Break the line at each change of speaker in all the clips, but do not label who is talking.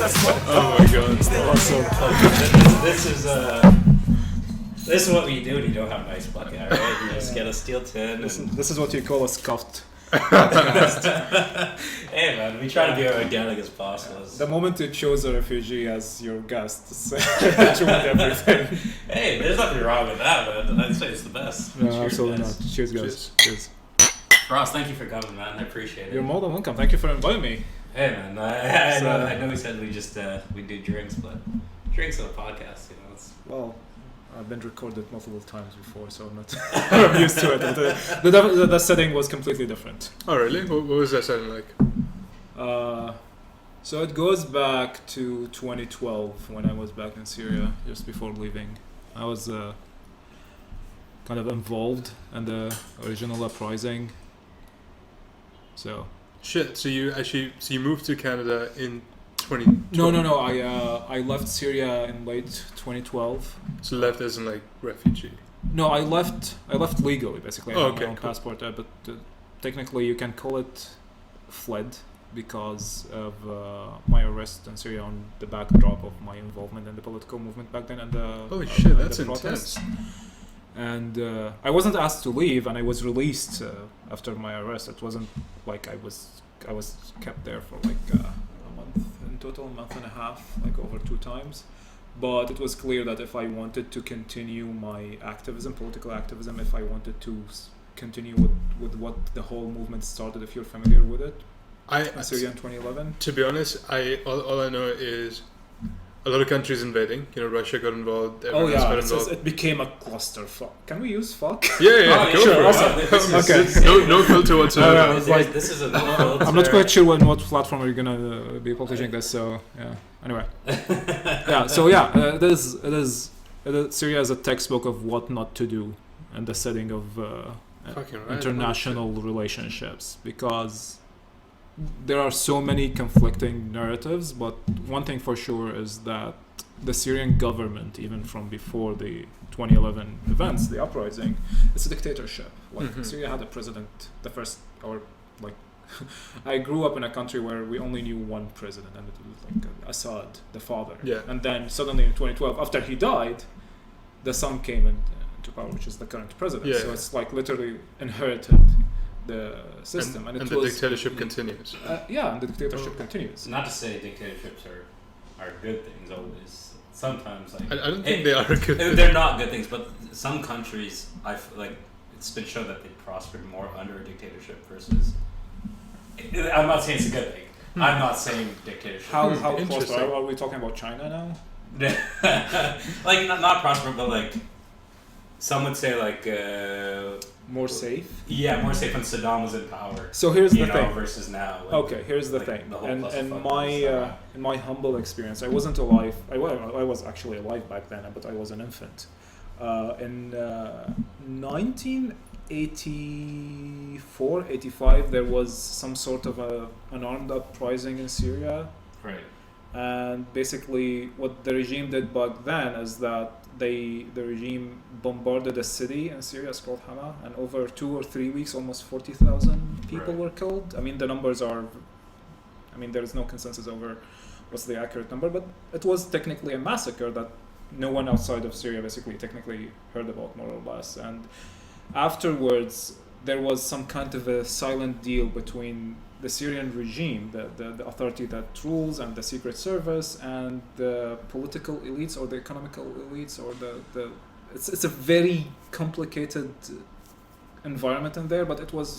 successful.
Oh my god.
Awesome.
This is what we do when you don't have a nice bucket, right? You just get a steel tin.
This is what you call a scuffed.
Hey man, we try to be as organic as possible.
The moment you chose a refugee as your guest, it's ruined everything.
Hey, there's nothing wrong with that, man. I'd say it's the best.
No,
Cheers,
absolutely
guys.
not. Cheers, guys. Cheers.
Ross, thank you for coming, man. I appreciate it.
You're more than welcome. Thank you for inviting me.
Hey man, I know we said we do drinks, but drinks on a podcast, you know.
Well, I've been recorded multiple times before, so I'm not I'm used to it. But the setting was completely different.
Oh really? What was that sounding like?
So it goes back to 2012 when I was back in Syria, just before leaving. I was kind of involved in the original uprising. So
Shit. So you moved to Canada in 2012?
no. I left Syria in late 2012.
So left as in like refugee.
No, I left legally, basically. I had
Okay,
my own
cool.
passport, but technically you can call it fled because of my arrest in Syria on the backdrop of my involvement in the political movement back then and the
Holy shit,
and
that's
the
intense.
protests. And I wasn't asked to leave, and I was released after my arrest. It wasn't like I was kept there for like a month in total, a month and a half, like over 2 times. But it was clear that if I wanted to continue my activism, political activism, if I wanted to continue with what the whole movement started, if you're familiar with it, Syria in 2011.
To be honest, all I know is a lot of countries invading. You know, Russia got involved.
Oh
everyone else
yeah,
got involved.
it became a clusterfuck. Can we use fuck?
Yeah, go
sure,
for
awesome.
it.
Okay.
No filter whatsoever.
This is a no filter.
I'm not quite sure on what platform we're gonna be publishing this. So yeah. Anyway. Yeah. So yeah, it is. Syria is a textbook of what not to do in the setting of
Fucking right.
international relationships, because there are so many conflicting narratives. But one thing for sure is that the Syrian government, even from before the 2011 events, the uprising, it's a dictatorship. Like Syria had a president, the first, or like, I grew up in a country where we only knew one president, and it was like Assad, the father.
Yeah.
And then suddenly in 2012, after he died, the son came into power, which is the current president.
Yeah.
So it's like literally inherited the system, and
the
was
dictatorship continues.
Yeah, and the dictatorship continues.
Not to say dictatorships are good things always. Sometimes like
I don't think they are good.
They're not good things, but some countries like it's been shown that they prospered more under a dictatorship versus. I'm not saying it's a good thing. I'm not saying dictatorship.
How close
Interesting.
are we talking about China now?
Like not prosper, but like some would say like
More safe?
yeah, more safe when Saddam was in power.
So here's the thing.
Versus now. Like,
Okay, here's the
like
thing.
the whole
And
clusterfuck
in my humble experience, I wasn't alive. I was actually alive back then, but I was an infant. In 1984, 85, there was some sort of an armed uprising in Syria.
right.
And basically, what the regime did back then is that the regime bombarded a city in Syria, it's called Hama, and over 2 or 3 weeks, almost 40,000 people
Right.
were killed. I mean, the numbers are. I mean, there is no consensus over what's the accurate number, but it was technically a massacre that no one outside of Syria basically technically heard about, more or less. And afterwards, there was some kind of a silent deal between the Syrian regime, the authority that rules, and the secret service, and the political elites or the economical elites, or the it's a very complicated environment in there, but it was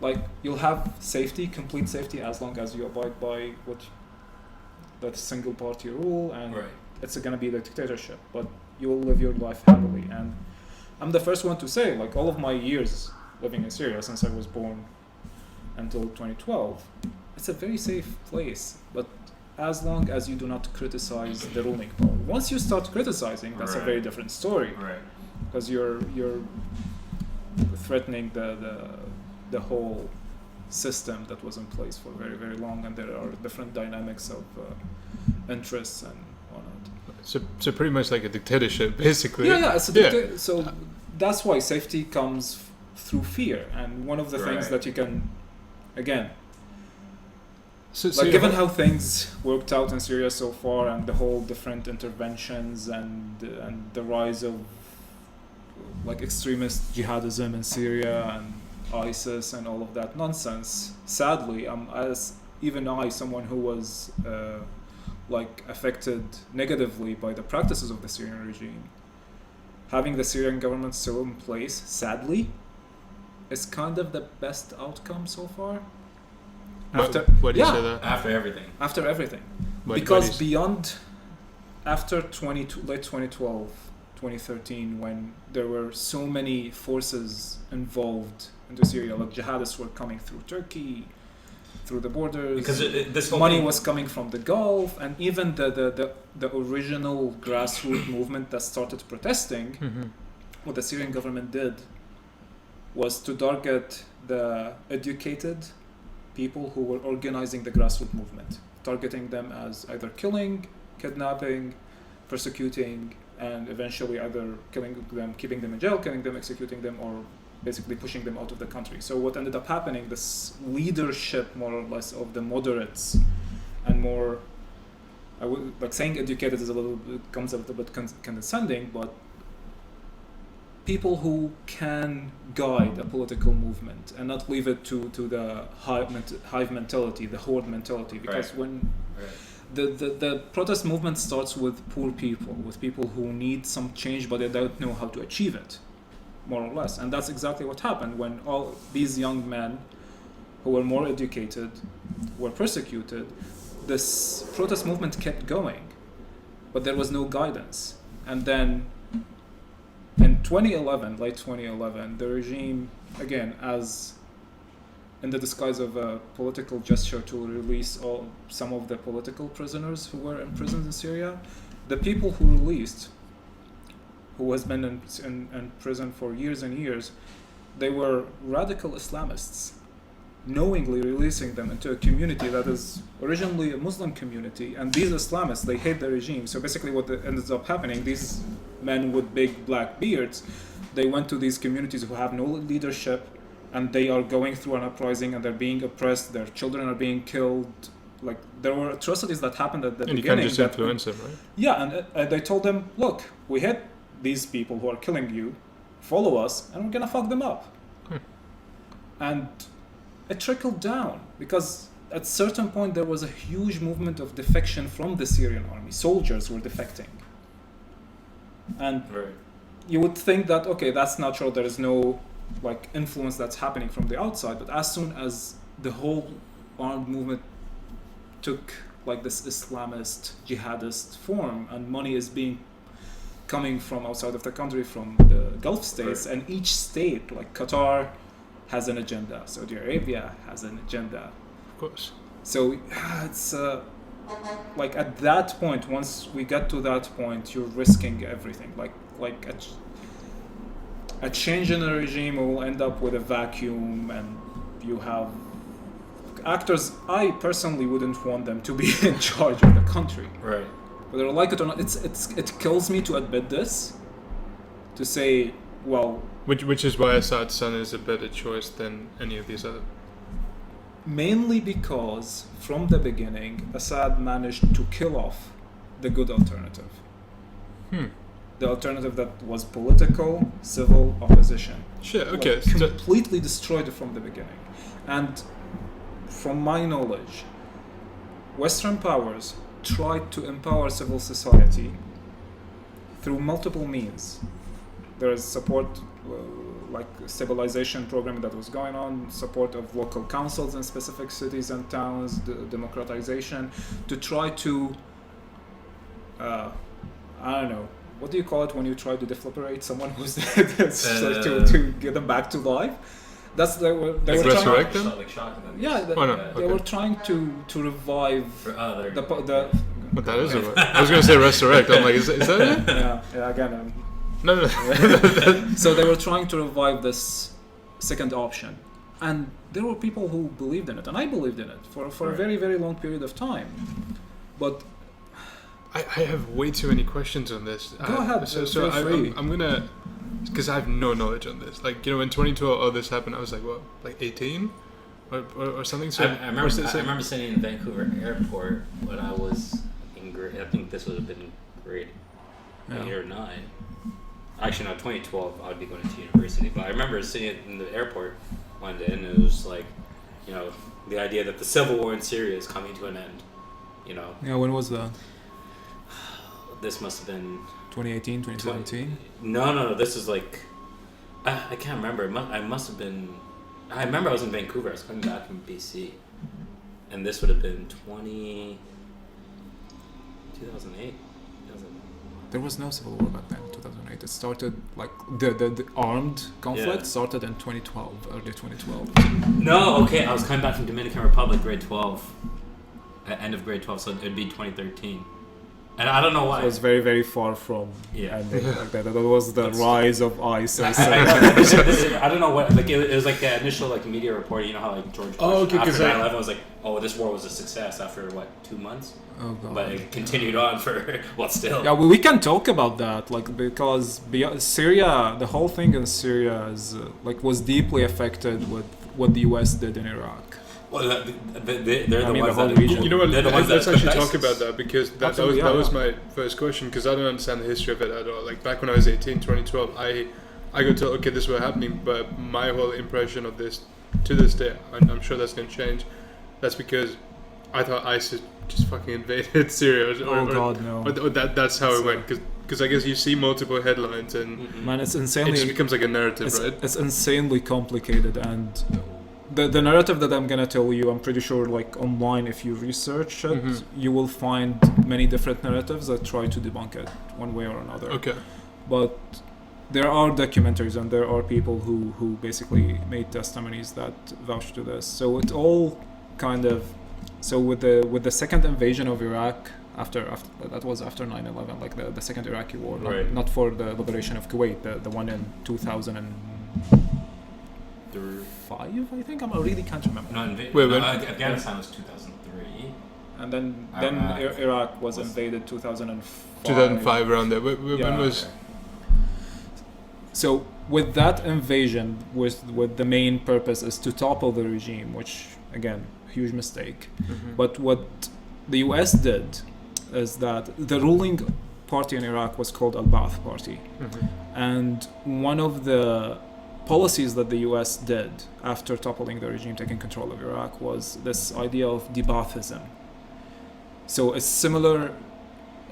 like you'll have safety, complete safety, as long as you abide by what that single party rule, and
Right.
it's going to be the dictatorship, but you will live your life happily. And I'm the first one to say, like, all of my years living in Syria since I was born until 2012, it's a very safe place, but as long as you do not criticize the ruling power. Once you start criticizing, that's a
Right.
very different story,
Right.
because you're threatening the whole system that was in place for very, very long, and there are different dynamics of interests and whatnot.
So pretty much like a dictatorship, basically.
Yeah, it's a so that's why safety comes through fear, and one of the things
Right.
that you can, again, Like, given how things worked out in Syria so far, and the whole different interventions and the rise of like extremist jihadism in Syria and ISIS and all of that nonsense, sadly, as even I, someone who was like affected negatively by the practices of the Syrian regime, having the Syrian government still in place, sadly, is kind of the best outcome so far.
Why do you say that?
After everything.
After everything.
Why
Because
do you
beyond, after late 2012, 2013, when there were so many forces involved into Syria, like jihadists were coming through Turkey, through the borders,
Because this whole
money
thing,
was coming from the Gulf, and even the original grassroots movement that started protesting, what the Syrian government did was to target the educated people who were organizing the grassroots movement, targeting them as either killing, kidnapping, persecuting, and eventually either killing them, keeping them in jail, killing them, executing them, or basically pushing them out of the country. So what ended up happening, this leadership more or less of the moderates and more, I would like saying educated is a little bit, comes a little bit condescending, but people who can guide a political movement and not leave it to the hive mentality, the horde mentality. Because when the protest movement starts with poor people, with people who need some change but they don't know how to achieve it, more or less. And that's exactly what happened when all these young men who were more educated were persecuted. This protest movement kept going, but there was no guidance. And then in 2011, late 2011, the regime, again, as in the disguise of a political gesture to release some of the political prisoners who were imprisoned in Syria, the people who released, who has been in prison for years and years, they were radical Islamists, knowingly releasing them into a community that is originally a Muslim community, and these Islamists, they hate the regime. So basically what ends up happening, these men with big black beards, they went to these communities who have no leadership, and they are going through an uprising, and they're being oppressed, their children are being killed. Like, there were atrocities that happened at the beginning.
And you can't just influence them, right?
Yeah, and they told them, look, we hit these people who are killing you, follow us, and we're gonna fuck them up. And it trickled down, because at a certain point there was a huge movement of defection from the Syrian army. Soldiers were defecting. And you would think that, okay, that's natural, there is no like influence that's happening from the outside, but as soon as the whole armed movement took like this Islamist, jihadist form, and money is being coming from outside of the country, from the Gulf states, and each state, like Qatar, has an agenda. Saudi Arabia has an agenda.
Of course.
So it's like at that point, once we get to that point, you're risking everything. Like a change in the regime will end up with a vacuum, and you have actors. I personally wouldn't want them to be in charge of the country.
Right.
Whether I like it or not, it kills me to admit this. To say, well.
Which is why Assad's son is a better choice than any of these other.
Mainly because from the beginning, Assad managed to kill off the good alternative. The alternative that was political, civil opposition.
Sure, okay.
Like, completely destroyed it from the beginning. And from my knowledge, Western powers tried to empower civil society through multiple means. There is support, like stabilization program that was going on, support of local councils in specific cities and towns, democratization, to try to, I don't know, what do you call it when you try to deflagrate someone who's dead? to get them back to life? That's they were
resurrect
trying.
them?
Like shocking them.
Yeah, they were trying to revive the.
But that is I was going to say resurrect. I'm like, is that it?
Yeah. Again.
No.
So they were trying to revive this second option, and there were people who believed in it, and I believed in it for a very, very long period of time. But
I have way too many questions on this.
Go ahead.
So I'm gonna, because I have no knowledge on this. Like, you know, when 2012 all this happened, I was like, what, like 18? or something. So
I remember sitting in Vancouver Airport when I was in grade. I think this would have been grade 8 or 9. Actually, no, 2012. I would be going to university. But I remember sitting in the airport one day, and it was like, the idea that the civil war in Syria is coming to an end.
Yeah, when was that?
This must have been
2018, 2017?
No. This is like, I can't remember. I must have been. I remember I was in Vancouver. I was coming back from BC, and this would have been 2008.
There was no civil war back then, 2008. It started, like, the armed conflict started in 2012, early 2012.
No, okay. I was coming back from Dominican Republic, grade 12, end of grade 12, so it'd be 2013. And I don't know why.
It was very, very far from ending like that. That was the rise of ISIS.
I don't know what. Like it was like the initial like media report. You know how like George Bush after 9/11 was like, oh, this war was a success after 2 months.
Oh god.
But it continued on for still.
Yeah, we can talk about that, like, because Syria, the whole thing in Syria is was deeply affected with what the US did in Iraq.
Well, they're the ones
whole
that
region.
You know what? Let's actually talk
ISIS.
about that, because that was my first question, because I don't understand the history of it at all. Like back when I was 18, 2012, I got told, okay, this was happening, but my whole impression of this to this day, and I'm sure that's going to change, that's because I thought ISIS just fucking invaded Syria. Or that's how it went. Because I guess you see multiple headlines and
man, it's insanely.
It just becomes like a narrative, right?
It's insanely complicated, and the narrative that I'm gonna tell you, I'm pretty sure, like, online, if you research it, you will find many different narratives that try to debunk it one way or another.
Okay.
But there are documentaries and there are people who basically made testimonies that vouch to this. So it all kind of, so with the second invasion of Iraq after that was after 9/11, like the second Iraqi war,
right.
not for the liberation of Kuwait, the one in 2005, I think. I really can't remember.
Afghanistan was 2003.
And then Iraq was invaded 2005.
2005, around there. When was?
Okay. So with that invasion, with the main purpose is to topple the regime, which again, huge mistake. But what the US did is that the ruling party in Iraq was called Al-Ba'ath Party, and one of the policies that the US did after toppling the regime, taking control of Iraq, was this idea of de-Baathism. So it's similar.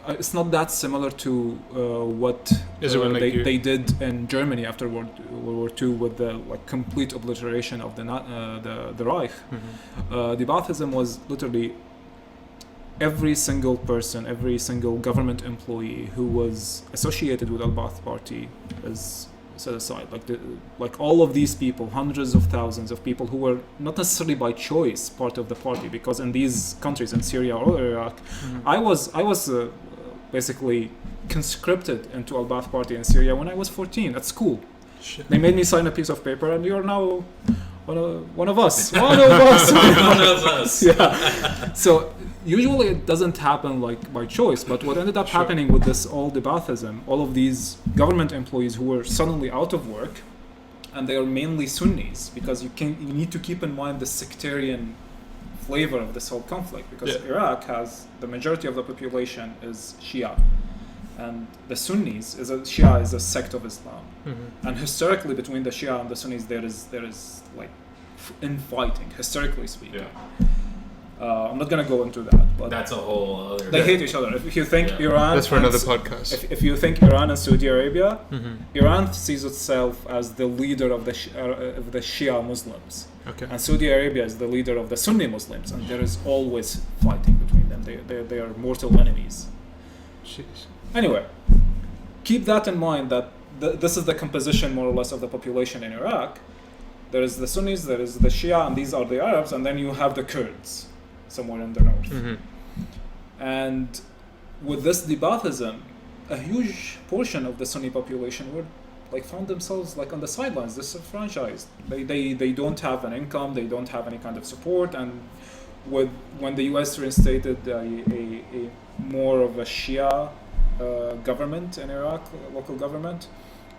It's not that similar to what they did in Germany after World War II with the complete obliteration of the Reich. De-Baathism was literally every single person, every single government employee who was associated with Al-Ba'ath Party is set aside. Like all of these people, hundreds of thousands of people who were not necessarily by choice part of the party, because in these countries, in Syria or Iraq, I was basically conscripted into Al-Ba'ath Party in Syria when I was 14 at school. Shit. They made me sign a piece of paper, and you're now one of us. One of us. Yeah. So usually it doesn't happen by choice, but what ended up happening with this all de-Baathism, all of these government employees who were suddenly out of work, and they are mainly Sunnis, because you need to keep in mind the sectarian flavor of this whole conflict, because Iraq has the majority of the population is Shia, and the Sunnis Shia is a sect of Islam, and historically between the Shia and the Sunnis there is like infighting, historically speaking. I'm not gonna go into that, but
that's a whole other.
They hate each other. If you think Iran,
that's for another podcast.
If you think Iran and Saudi Arabia, Iran sees itself as the leader of the Shia Muslims, and Saudi Arabia is the leader of the Sunni Muslims, and there is always fighting between them. They are mortal enemies.
Jeez.
Anyway, keep that in mind, that this is the composition more or less of the population in Iraq. There is the Sunnis, there is the Shia, and these are the Arabs, and then you have the Kurds somewhere in the north. And with this de-Baathism, a huge portion of the Sunni population would found themselves on the sidelines, disenfranchised. They don't have an income, they don't have any kind of support, and when the US reinstated a more of a Shia government in Iraq, local government,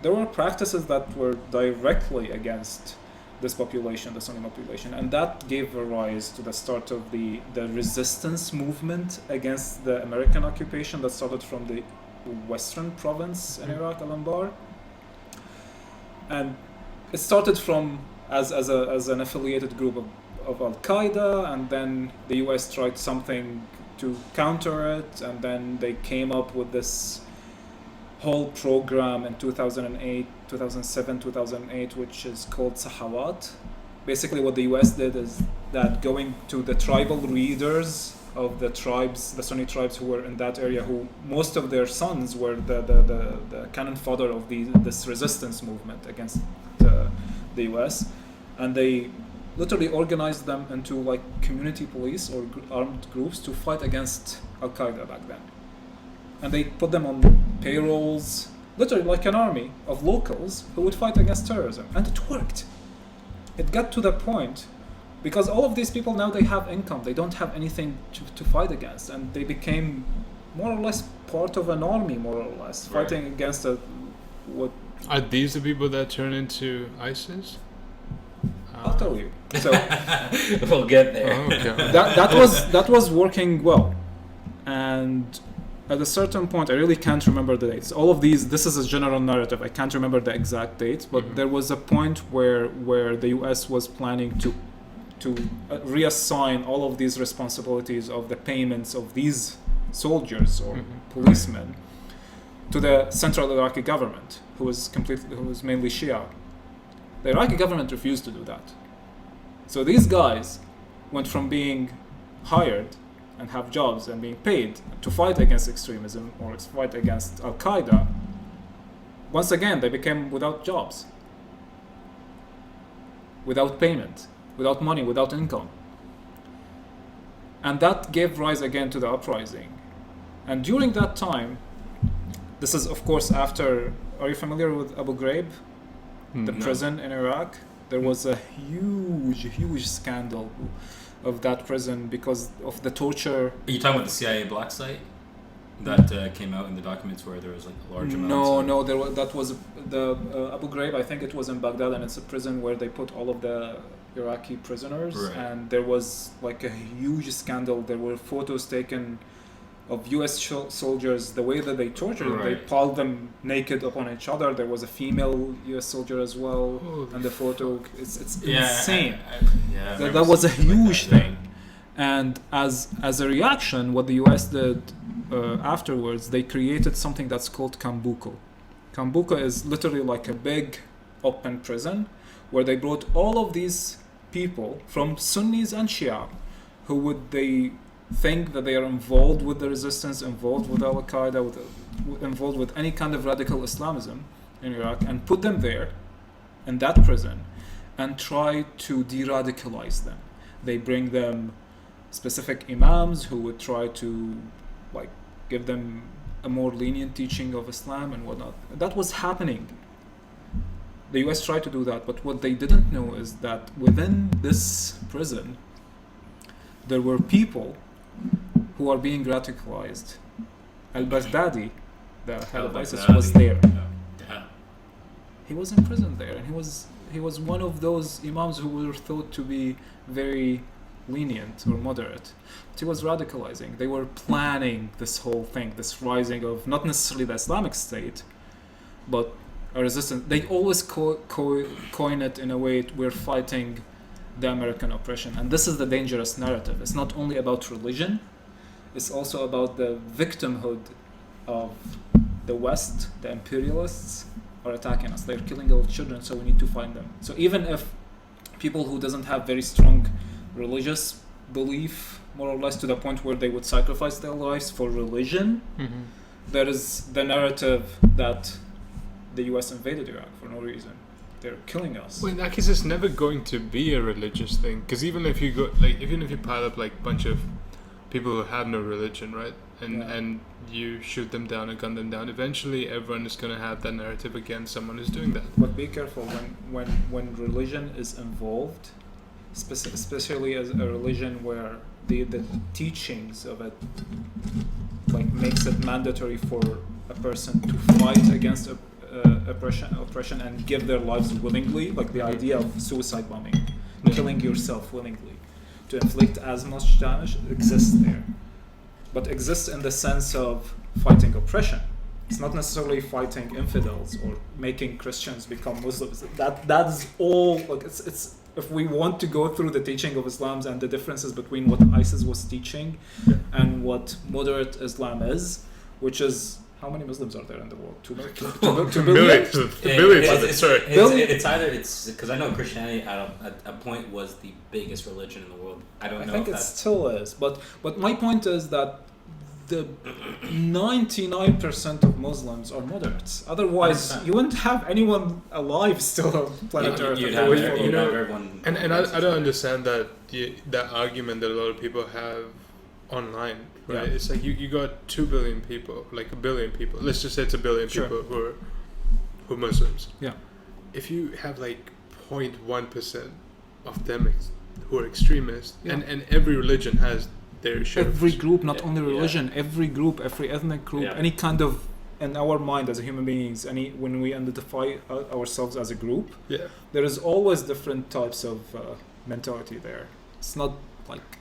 there were practices that were directly against this population, the Sunni population, and that gave rise to the start of the resistance movement against the American occupation that started from the western province in Iraq, Al-Anbar. And it started from as an affiliated group of Al-Qaeda, and then the US tried something to counter it, and then they came up with this whole program in 2007, 2008, which is called Sahawat. Basically what the US did is that going to the tribal leaders of the tribes, the Sunni tribes who were in that area, who most of their sons were the cannon fodder of this resistance movement against the US, and they literally organized them into like community police or armed groups to fight against Al-Qaeda back then. And they put them on payrolls, literally like an army of locals who would fight against terrorism. And it worked. It got to the point, because all of these people now, they have income, they don't have anything to fight against, and they became more or less part of an army, more or less, fighting against what...
Are these the people that turn into ISIS?
I'll tell you. So
we'll get there.
Oh, okay.
that was working well. And at a certain point, I really can't remember the dates. All of these, this is a general narrative. I can't remember the exact dates, but there was a point where the US was planning to reassign all of these responsibilities of the payments of these soldiers or policemen to the central Iraqi government, who was mainly Shia. The Iraqi government refused to do that. So these guys went from being hired and have jobs and being paid to fight against extremism or fight against Al-Qaeda. Once again, they became without jobs, without payment, without money, without income. And that gave rise again to the uprising. And during that time, this is of course after, are you familiar with Abu Ghraib? The prison in Iraq? There was a huge scandal of that prison because of the torture.
Are you talking about the CIA black site that came out in the documents where there was like a large amount?
No, that was the Abu Ghraib. I think it was in Baghdad, and it's a prison where they put all of the Iraqi prisoners.
Right.
And there was like a huge scandal. There were photos taken of U.S. soldiers, the way that they tortured them. They piled them naked upon each other. There was a female U.S. soldier as well, and the photo, it's insane. That was a huge thing. And as a reaction, what the U.S. did afterwards, they created something that's called Kambuko. Kambuko is literally like a big open prison where they brought all of these people from Sunnis and Shia who they think that they are involved with the resistance, involved with Al-Qaeda, involved with any kind of radical Islamism in Iraq, and put them there in that prison and try to de-radicalize them. They bring them specific imams who would try to like give them a more lenient teaching of Islam and whatnot. That was happening. The US tried to do that, but what they didn't know is that within this prison there were people who are being radicalized. Al-Baghdadi, the head of ISIS, was there.
Yeah.
He was in prison there, and he was one of those imams who were thought to be very lenient or moderate. But he was radicalizing. They were planning this whole thing, this rising of not necessarily the Islamic State, but a resistance. They always coin it in a way we're fighting the American oppression. And this is the dangerous narrative. It's not only about religion, it's also about the victimhood of the West. The imperialists are attacking us. They're killing our children, so we need to find them. So even if people who doesn't have very strong religious belief, more or less to the point where they would sacrifice their lives for religion, there is the narrative that the US invaded Iraq for no reason. They're killing us.
Well, in that case, it's never going to be a religious thing, because even if you pile up like a bunch of people who have no religion, right, and you shoot them down and gun them down, eventually everyone is going to have that narrative against someone who's doing that.
But be careful when religion is involved, especially as a religion where the teachings of it like makes it mandatory for a person to fight against oppression and give their lives willingly, like the idea of suicide bombing, killing yourself willingly to inflict as much damage, exists there, but exists in the sense of fighting oppression. It's not necessarily fighting infidels or making Christians become Muslims. That's all. Like it's if we want to go through the teaching of Islam and the differences between what ISIS was teaching and what moderate Islam is, which is, how many Muslims are there in the world? 2 million? 2 billion?
It's either because I know Christianity at a point was the biggest religion in the world. I think
it still is, but my point is that the 99% of Muslims are moderates. Otherwise, 100%. You wouldn't have anyone alive still on planet Earth.
You'd have everyone.
And I don't understand that argument that a lot of people have online. Right? Yeah. It's like you got 2 billion people, like 1 billion people. Let's just say it's 1 billion people who are Muslims.
Yeah.
If you have like 0.1% of them who are extremists, and every religion has their share.
Every group, not only religion, every group, every ethnic group, any kind of, in our mind as human beings, when we identify ourselves as a group, there is always different types of mentality there. It's not like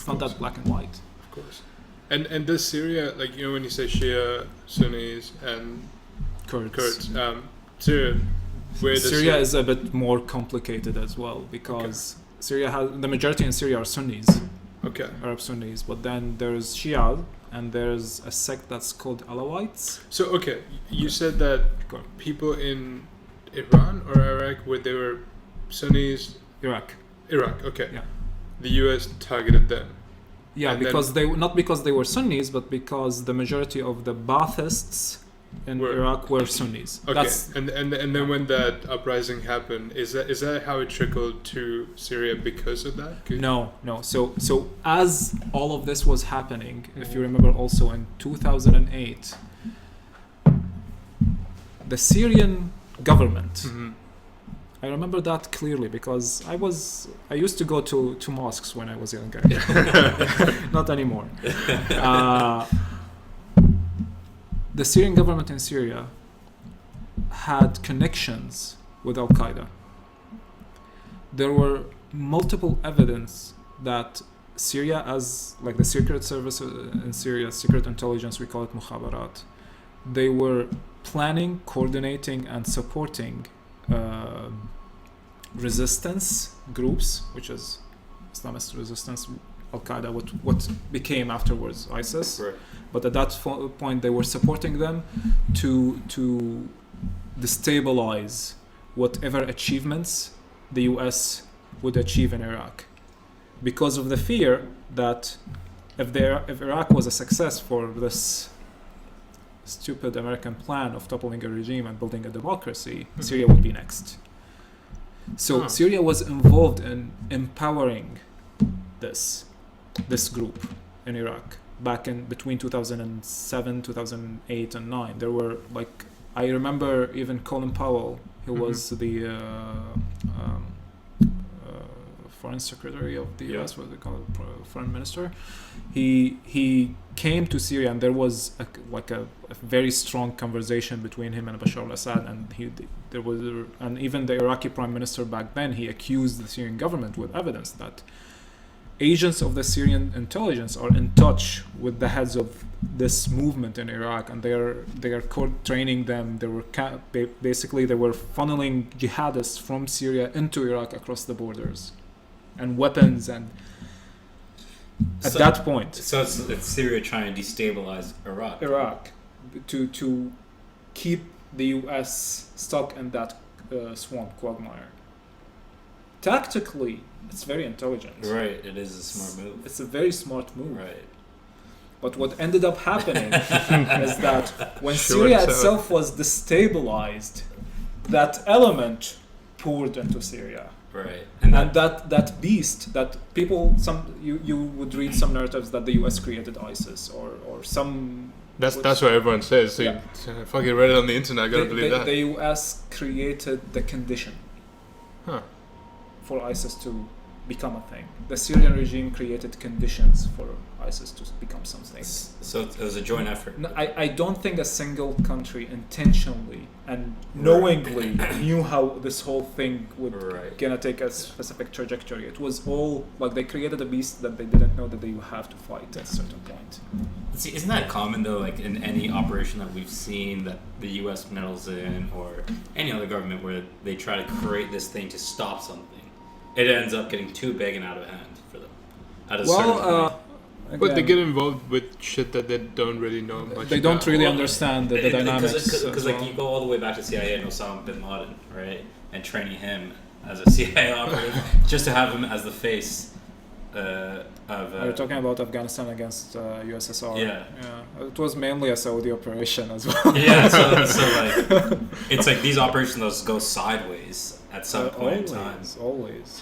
not that black and white.
Of course. And does Syria, like, you know, when you say Shia, Sunnis, and Kurds, Syria
is a bit more complicated as well, because Syria has, the majority in Syria are Sunnis.
Okay.
Arab Sunnis, but then there's Shia, and there's a sect that's called Alawites.
So, you said that people in Iran or Iraq, where they were Sunnis?
Iraq,
okay.
Yeah.
The US targeted them.
Yeah, because they were Sunnis, but because the majority of the Baathists in Iraq were Sunnis.
Okay, and then when that uprising happened, is that how it trickled to Syria because of that?
No. So as all of this was happening, if you remember, also in 2008, the Syrian government. Mm-hmm. I remember that clearly because I used to go to mosques when I was younger. Not anymore. The Syrian government in Syria had connections with Al Qaeda. There were multiple evidence that Syria, as like the secret service in Syria, secret intelligence, we call it mukhabarat, they were planning, coordinating, and supporting resistance groups, which is Islamist resistance, Al Qaeda, what became afterwards ISIS.
Right.
But at that point, they were supporting them to destabilize whatever achievements the US would achieve in Iraq, because of the fear that if Iraq was a success for this stupid American plan of toppling a regime and building a democracy, Syria would be next. So Syria was involved in empowering this group in Iraq back in between 2007, 2008 and 9. There were, like, I remember even Colin Powell, who was the foreign secretary of the US, what they call it, foreign minister. He came to Syria, and there was a very strong conversation between him and Bashar al-Assad, and even the Iraqi prime minister back then, he accused the Syrian government with evidence that agents of the Syrian intelligence are in touch with the heads of this movement in Iraq, and they are training them. They were basically funneling jihadists from Syria into Iraq across the borders, and weapons, and at that point.
So it's Syria trying to destabilize Iraq.
Iraq, to keep the US stuck in that quagmire. Tactically, it's very intelligent.
Right, it is a smart move.
It's a very smart move.
Right.
But what ended up happening is that when Syria itself was destabilized, that element poured into Syria.
Right.
And that beast that people, you would read some narratives that the US created ISIS or some.
That's what everyone says. So you fucking read it on the internet. I gotta believe that.
The US created the condition for ISIS to become a thing. The Syrian regime created conditions for ISIS to become something.
So it was a joint effort.
No, I don't think a single country intentionally and knowingly knew how this whole thing would gonna take a specific trajectory. It was all like they created a beast that they didn't know that they would have to fight at a certain point.
See, isn't that common though? Like in any operation that we've seen that the U.S. meddles in, or any other government where they try to create this thing to stop something, it ends up getting too big and out of hand for them. At a certain point.
But they get involved with shit that they don't really know much.
They don't really understand the dynamics.
Because like you go all the way back to CIA and Osama bin Laden, right, and training him as a CIA operative, just to have him as the face of.
You're talking about Afghanistan against USSR.
Yeah.
It was mainly a Saudi operation as well.
Yeah, so like it's like these operations go sideways at some point in time.
Always.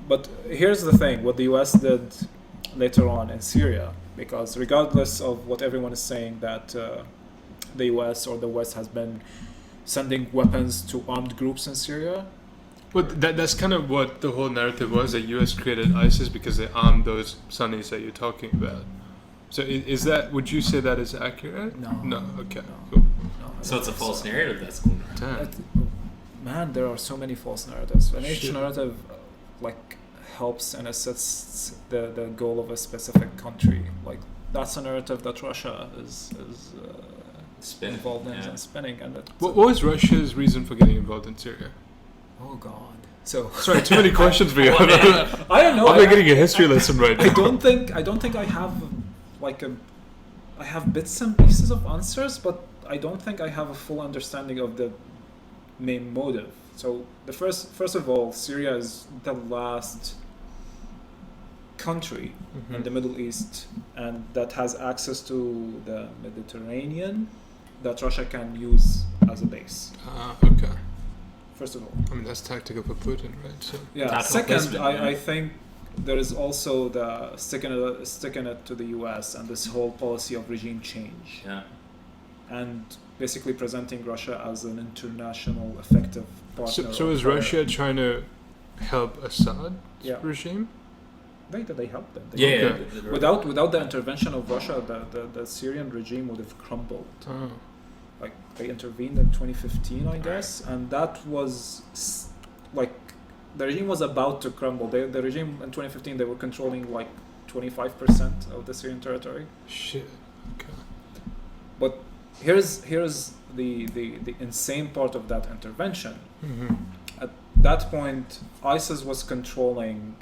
But here's the thing: what the U.S. did later on in Syria, because regardless of what everyone is saying that the U.S. or the West has been sending weapons to armed groups in Syria.
But that's kind of what the whole narrative was, that U.S. created ISIS because they armed those Sunnis that you're talking about. So is that, would you say that is accurate? No. Okay.
No.
Cool.
No,
so it's a false narrative that's going on.
Man, there are so many false narratives. An each narrative like helps and assists the goal of a specific country. Like that's a narrative that Russia is involved in and spinning. And
what was Russia's reason for getting involved in Syria?
Oh God! So
sorry, too many questions for you.
I don't know.
I'm getting a history lesson right now.
I don't think I have I have bits and pieces of answers, but I don't think I have a full understanding of the main motive. So the first of all, Syria is the last country in the Middle East and that has access to the Mediterranean that Russia can use as a base.
Okay.
First of all,
I mean that's tactical for Putin, right? So
second, I think there is also the sticking it to the US and this whole policy of regime change.
Yeah.
And basically presenting Russia as an international effective partner.
So is Russia trying to help Assad regime?
They helped them. Without the intervention of Russia, the Syrian regime would have crumbled.
Oh.
Like they intervened in 2015, I guess, and that was like the regime was about to crumble. The regime in 2015 they were controlling like 25% of the Syrian territory.
Shit. Okay.
But here's the insane part of that intervention. At that point, ISIS was controlling,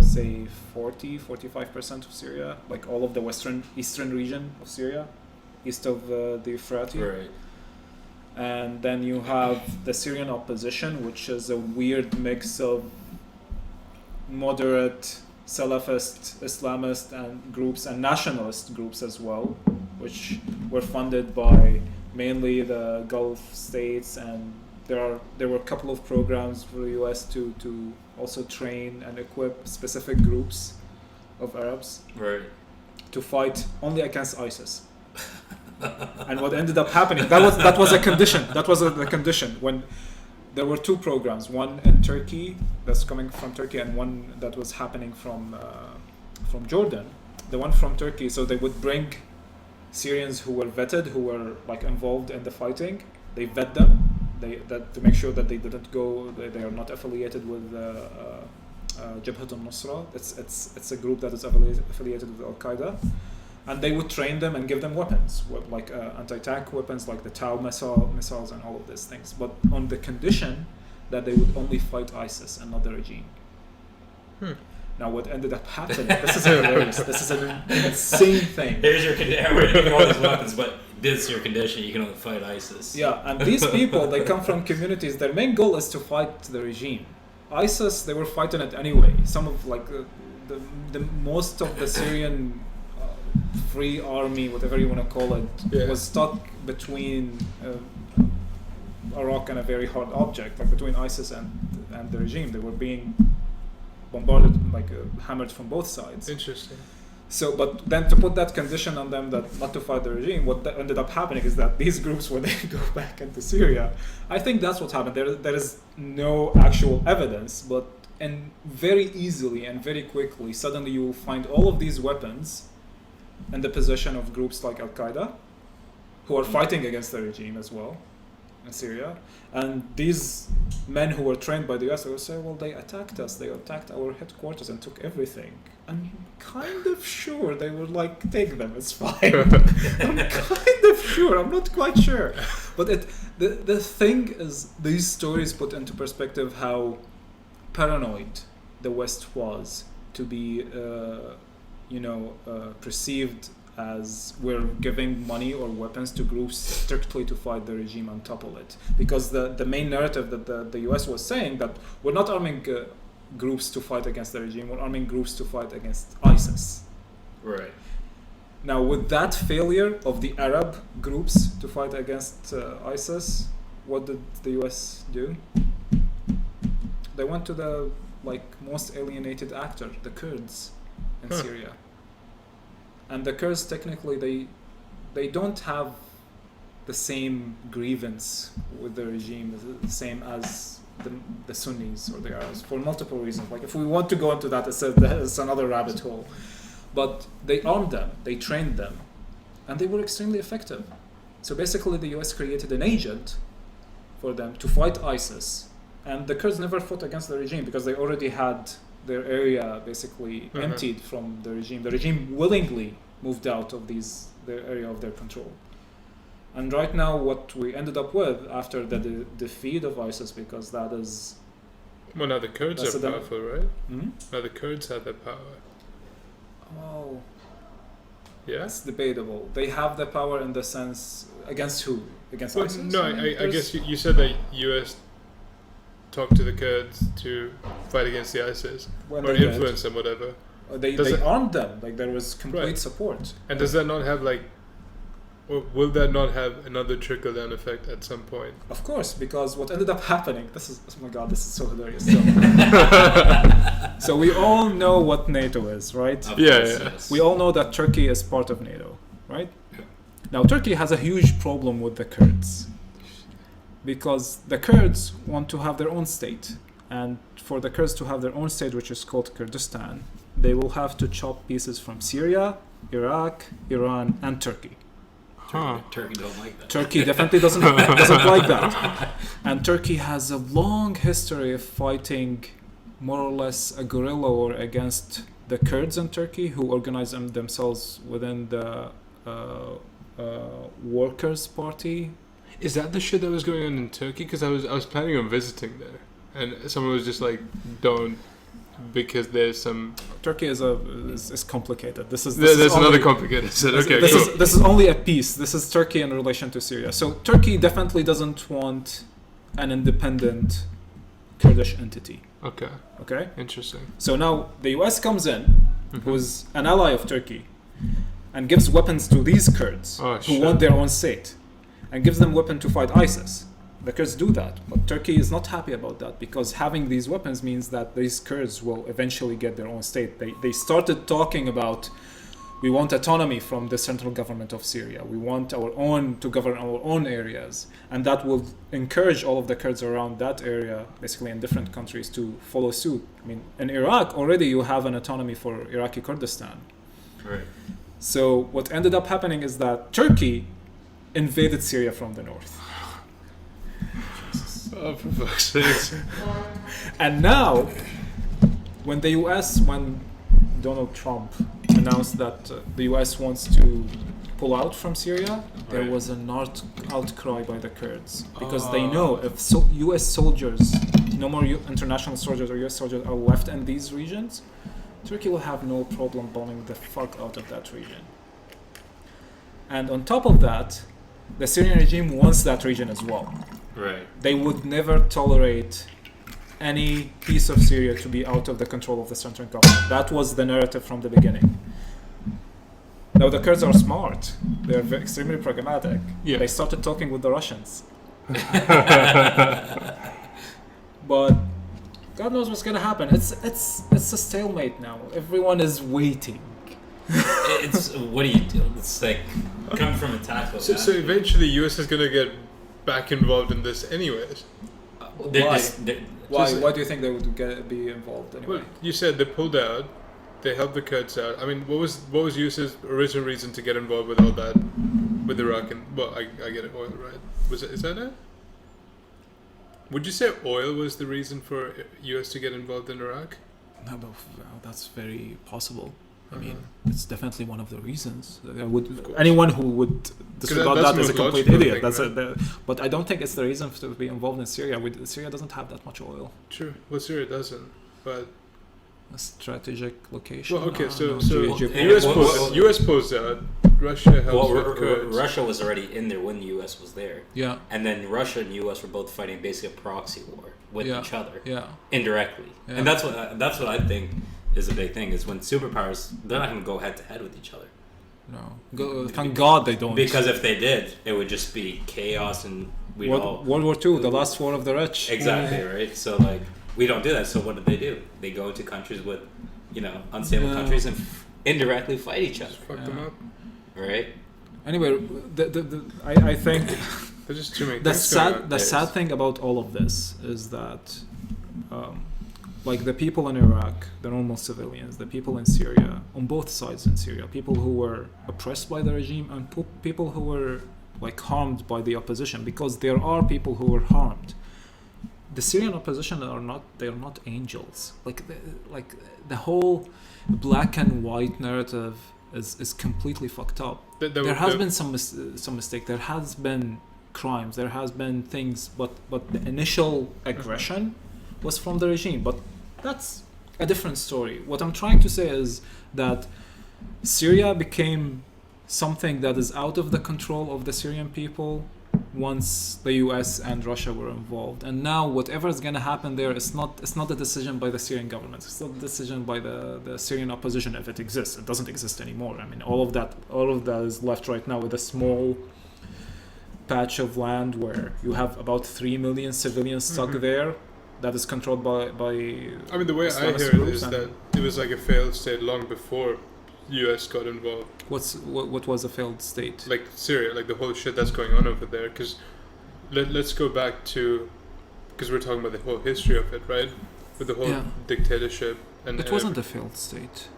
say, 45% of Syria, like all of the eastern region of Syria, east of the Euphrates.
Right.
And then you have the Syrian opposition, which is a weird mix of moderate Salafist, Islamist and groups and nationalist groups as well, which were funded by mainly the Gulf states, and there were a couple of programs for the US to also train and equip specific groups of Arabs to fight only against ISIS. And what ended up happening, that was a condition. That was the condition when there were two programs, one in Turkey that's coming from Turkey and one that was happening from Jordan. The one from Turkey, so they would bring Syrians who were vetted, who were like involved in the fighting. They vet them, to make sure that they didn't go. They are not affiliated with Jabhat al-Nusra. It's a group that is affiliated with Al-Qaeda. And they would train them and give them weapons, like anti-tank weapons, like the Tau missiles and all of these things. But on the condition that they would only fight ISIS and not the regime. Now, what ended up happening, this is hilarious. This is an insane thing.
Here's your condition. We're giving all these weapons, but this is your condition. You can only fight ISIS.
Yeah, and these people, they come from communities. Their main goal is to fight the regime. ISIS, they were fighting it anyway. Some of the most of the Syrian Free Army, whatever you want to call it, was stuck between a rock and a very hard object, like between ISIS and the regime. They were being bombarded, like hammered from both sides.
Interesting.
So, but then to put that condition on them that not to fight the regime, what ended up happening is that these groups, when they go back into Syria, I think that's what happened. There is no actual evidence, but and very easily and very quickly, suddenly you will find all of these weapons in the possession of groups like Al-Qaeda, who are fighting against the regime as well in Syria. And these men who were trained by the US, they will say, well, they attacked us, they attacked our headquarters and took everything. I'm kind of sure they were like, take them, it's fine. I'm kind of sure, I'm not quite sure. But the thing is, these stories put into perspective how paranoid the West was to be, perceived as we're giving money or weapons to groups strictly to fight the regime and topple it. Because the main narrative that the US was saying that we're not arming groups to fight against the regime, we're arming groups to fight against ISIS.
Right.
Now, with that failure of the Arab groups to fight against ISIS, what did the US do? They went to the most alienated actor, the Kurds in Syria. And the Kurds, technically, they don't have the same grievance with the regime, the same as the Sunnis or the Arabs, for multiple reasons. Like, if we want to go into that, it's another rabbit hole. But they armed them, they trained them, and they were extremely effective. So basically, the US created an agent for them to fight ISIS. And the Kurds never fought against the regime because they already had their area basically emptied from the regime. The regime willingly moved out of their area of their control. And right now, what we ended up with after the defeat of ISIS, because that is...
Well, now the Kurds are powerful, right?
Hmm?
Now the Kurds have that power.
Oh,
yeah,
that's debatable. They have the power in the sense against who? Against ISIS?
No, I guess you said that US talked to the Kurds to fight against the ISIS or influence them, whatever.
They armed them. Like, there was complete support.
And does that not have or will that not have another trickle-down effect at some point?
Of course, because what ended up happening, this is so hilarious. So we all know what NATO is, right?
Yes.
We all know that Turkey is part of NATO, right? Yeah. Now, Turkey has a huge problem with the Kurds, because the Kurds want to have their own state. And for the Kurds to have their own state, which is called Kurdistan, they will have to chop pieces from Syria, Iraq, Iran, and Turkey.
Turkey don't like that.
Turkey definitely doesn't like that. And Turkey has a long history of fighting more or less a guerrilla war against the Kurds in Turkey, who organize themselves within the Workers' Party.
Is that the shit that was going on in Turkey? Because I was planning on visiting there, and someone was just like, "Don't," because there's some.
Turkey is complicated. There's
another complicated. Okay,
this is only a piece. This is Turkey in relation to Syria. So Turkey definitely doesn't want an independent Kurdish entity. Okay.
Interesting.
So now the US comes in, who's an ally of Turkey, and gives weapons to these Kurds who want their own state, and gives them weapons to fight ISIS. The Kurds do that, but Turkey is not happy about that, because having these weapons means that these Kurds will eventually get their own state. They started talking about, we want autonomy from the central government of Syria. We want to govern our own areas. And that will encourage all of the Kurds around that area, basically in different countries, to follow suit. I mean, in Iraq, already you have an autonomy for Iraqi Kurdistan.
Right.
So what ended up happening is that Turkey invaded Syria from the north.
Oh, for fuck's sake.
And now, when Donald Trump announced that the US wants to pull out from Syria, there was an outcry by the Kurds, because they know if US soldiers, no more international soldiers or US soldiers are left in these regions, Turkey will have no problem bombing the fuck out of that region. And on top of that, the Syrian regime wants that region as well.
Right.
They would never tolerate any piece of Syria to be out of the control of the central government. That was the narrative from the beginning. Now the Kurds are smart. They're extremely pragmatic. Yeah. They started talking with the Russians. But God knows what's going to happen. It's a stalemate now. Everyone is waiting.
What do you do? It's like coming from a tactical.
So eventually, US is going to get back involved in this, anyways.
Why do you think they would be involved anyway?
Well, you said they pulled out, they helped the Kurds out. I mean, what was US's original reason to get involved with all that, with Iraq and I get it, oil, right? Is that it? Would you say oil was the reason for US to get involved in Iraq?
No, but that's very possible. I mean, it's definitely one of the reasons. Anyone who would disregard that is a complete idiot. But I don't think it's the reason to be involved in Syria. Syria doesn't have that much oil.
True. Well, Syria doesn't, but
a strategic location.
Well, okay, so US posed out. Russia helps with Kurds.
Russia was already in there when the US was there.
Yeah.
And then Russia and US were both fighting basically a proxy war with each other.
Yeah.
Indirectly. Yeah. And that's what I think is a big thing, is when superpowers, they're not going to go head to head with each other.
No. Thank God they don't.
Because if they did, it would just be chaos and
World War II, the last war of the rich.
Exactly, right? So, like, we don't do that. So what do? They go into countries with, unstable countries and indirectly fight each other.
Just fuck them up.
Right?
Anyway, I think
there's just too many
the sad thing about all of this is that like the people in Iraq, the normal civilians, the people in Syria, on both sides in Syria, people who were oppressed by the regime and people who were like harmed by the opposition, because there are people who were harmed. The Syrian opposition are not angels. Like the whole black and white narrative is completely fucked up. There has been some mistake. There has been crimes. There has been things, but the initial aggression was from the regime. But that's a different story. What I'm trying to say is that Syria became something that is out of the control of the Syrian people once the US and Russia were involved. And now whatever is going to happen there is not a decision by the Syrian government. It's not a decision by the Syrian opposition, if it exists. It doesn't exist anymore. I mean, all of that is left right now with a small patch of land where you have about 3 million civilians stuck there. That is controlled by
I mean, the way I hear it is that it was like a failed state long before US got involved.
What was a failed state?
Like Syria, like the whole shit that's going on over there. Because let's go back to, because we're talking about the whole history of it, right? With the whole dictatorship and
it wasn't a failed state.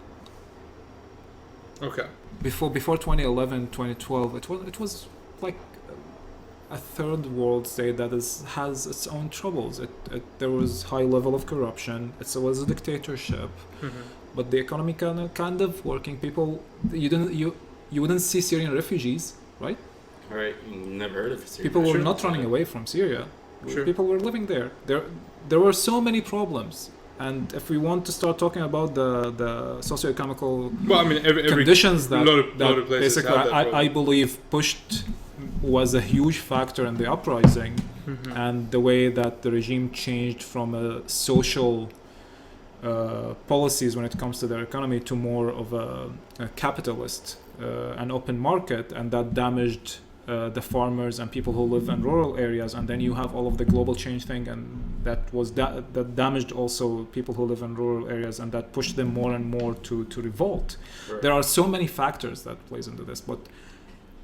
Okay.
Before 2011, 2012, it was like a third world state that has its own troubles. There was high level of corruption. It was a dictatorship, but the economy kind of working. People, you wouldn't see Syrian refugees, right?
Right, never heard of Syria.
People were not running away from Syria. People were living there. There were so many problems. And if we want to start talking about the socio-economical conditions that basically I believe was a huge factor in the uprising, and the way that the regime changed from a social policies when it comes to their economy to more of a capitalist and open market, and that damaged the farmers and people who live in rural areas. And then you have all of the global change thing, and that damaged also people who live in rural areas, and that pushed them more and more to revolt. Right. There are so many factors that plays into this, but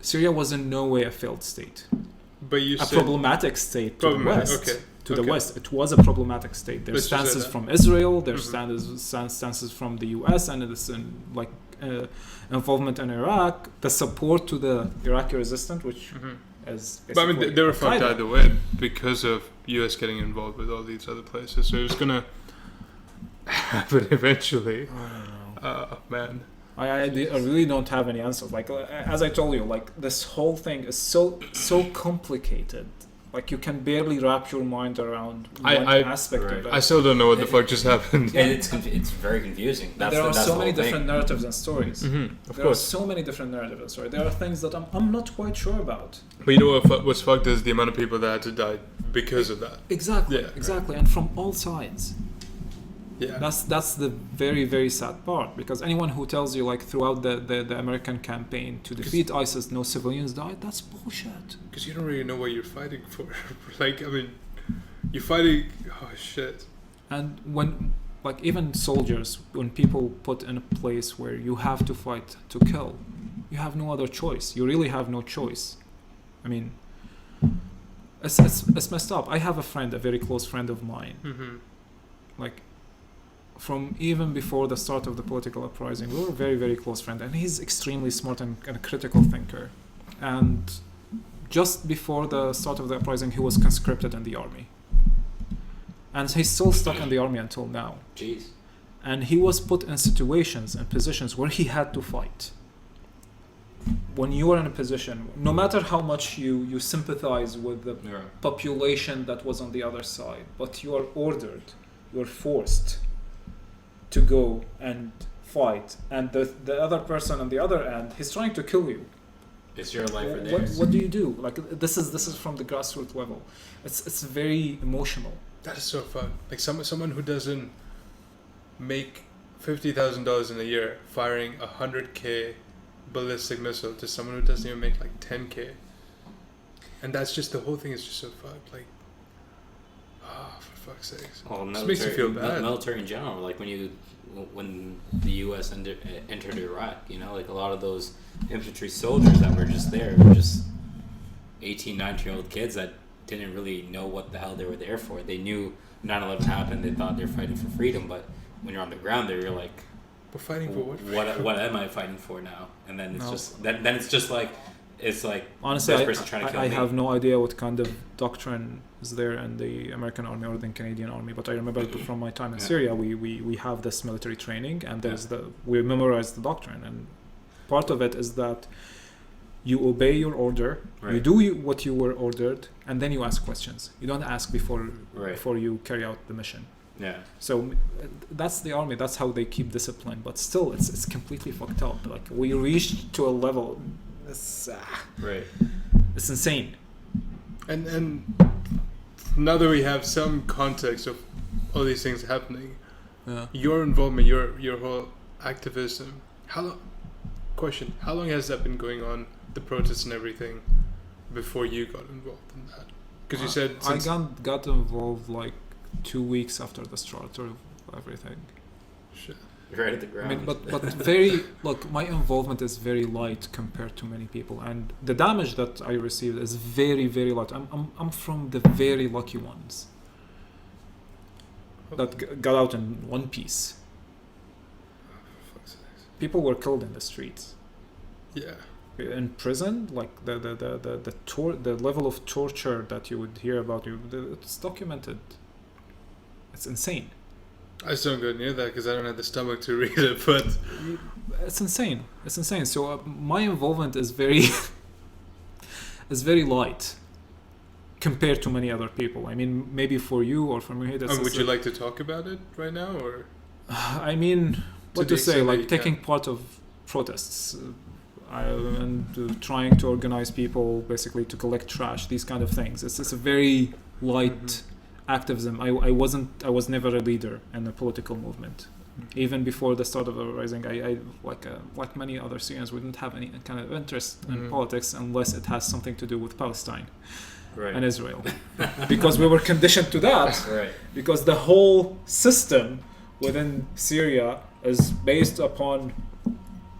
Syria was in no way a failed state.
But you said
problematic state to the West.
Okay.
The West, it was a problematic state. There's stances from Israel, there's stances from the US, and it's involvement in Iraq, the support to the Iraqi resistance, which is.
But I mean, they were fucked either way because of US getting involved with all these other places. So it was gonna happen eventually. Man.
I really don't have any answers. Like as I told you, like this whole thing is so complicated. Like you can barely wrap your mind around one aspect of it.
I still don't know what the fuck just happened.
And it's very confusing.
There are so many different narratives and stories.
There are
so many different narratives and stories. There are things that I'm not quite sure about.
But you know what's fucked is the amount of people that had to die because of that.
Exactly. Yeah, exactly. And from all sides.
Yeah.
That's the very, very sad part, because anyone who tells you like throughout the American campaign to defeat ISIS no civilians died, that's bullshit.
Because you don't really know what you're fighting for. Like, I mean, you're fighting, oh shit.
And when, like, even soldiers, when people put in a place where you have to fight to kill, you have no other choice. You really have no choice. I mean, It's messed up. I have a friend, a very close friend of mine, like from even before the start of the political uprising. We were very, very close friends, and he's extremely smart and a critical thinker. And just before the start of the uprising, he was conscripted in the army, and he's still stuck in the army until now.
Jeez.
And he was put in situations and positions where he had to fight. When you are in a position, no matter how much you sympathize with the population that was on the other side, but you are ordered, you are forced to go and fight, and the other person on the other end, he's trying to kill you.
It's your life or theirs.
What do you do? Like this is from the grassroots level. It's very emotional.
That is so fun. Like someone who doesn't make $50,000 in a year firing 100K ballistic missile to someone who doesn't even make like 10K, and that's just the whole thing is just so fucked. Like, for fuck's sakes.
Well,
it makes you feel bad.
Military in general, like when the U.S. entered Iraq, you know, like a lot of those infantry soldiers that were just there were just 18, 19-year-old kids that didn't really know what the hell they were there for. They knew 9/11 happened. They thought they were fighting for freedom, but when you're on the ground there, you're like,
we're fighting for what?
What am I fighting for now? And then it's then it's just like, it's like
honestly,
this person trying to kill
I
me.
have no idea what kind of doctrine is there in the American army or the Canadian army, but I remember from my time in Syria, we have this military training, and there's we memorize the doctrine, and part of it is that you obey your order, you do what you were ordered, and then you ask questions. You don't ask before you carry out the mission.
Yeah.
So that's the army. That's how they keep discipline. But still, it's completely fucked up. Like we reached to a level. It's insane.
And now that we have some context of all these things happening, your involvement, your whole activism. How long has that been going on? The protests and everything, before you got involved in that? Because you said
I got involved like 2 weeks after the start of everything.
Shit.
Right at the ground.
I mean, but very look, my involvement is very light compared to many people, and the damage that I received is very, very light. I'm from the very lucky ones that got out in one piece. People were killed in the streets.
Yeah.
In prison, like the level of torture that you would hear about, it's documented. It's insane.
I just don't go near that because I don't have the stomach to read it, but
it's insane. It's insane. So my involvement is very light compared to many other people. I mean, maybe for you or for me.
Would you like to talk about it right now, or?
I mean, what to say? Like taking part of protests. And trying to organize people basically to collect trash, these kind of things. It's a very light activism. I was never a leader in a political movement. Even before the start of the uprising, I like many other Syrians, wouldn't have any kind of interest in politics unless it has something to do with Palestine and Israel, because we were conditioned to that. Because the whole system within Syria is based upon,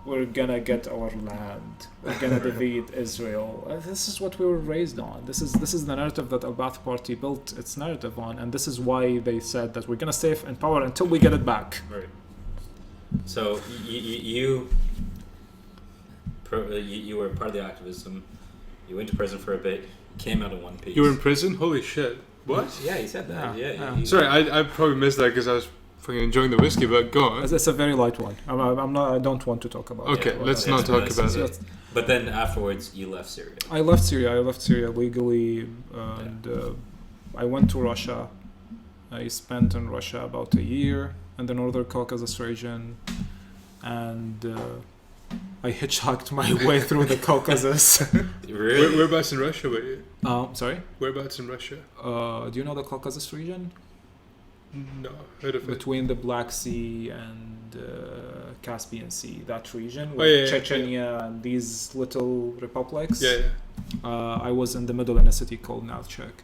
we're gonna get our land. We're gonna defeat Israel. This is what we were raised on. This is the narrative that Al-Ba'ath Party built its narrative on, and this is why they said that we're gonna stay in power until we get it back.
Right. So you were part of the activism. You went to prison for a bit. Came out in one piece.
You were in prison? Holy shit! What?
Yeah, he said that.
Sorry, I probably missed that because I was fucking enjoying the whiskey, but go on.
It's a very light one. I don't want to talk about it.
Okay, let's not talk about it.
But then afterwards, you left Syria.
I left Syria legally, and I went to Russia. I spent in Russia about a year in the Northern Caucasus region, and I hitchhiked my way through the Caucasus.
Really?
Whereabouts in Russia were you?
Sorry?
Whereabouts in Russia?
Do you know the Caucasus region?
No, heard of it.
Between the Black Sea and Caspian Sea, that region with Chechnya and these little republics. I was in the middle in a city called Nalchik.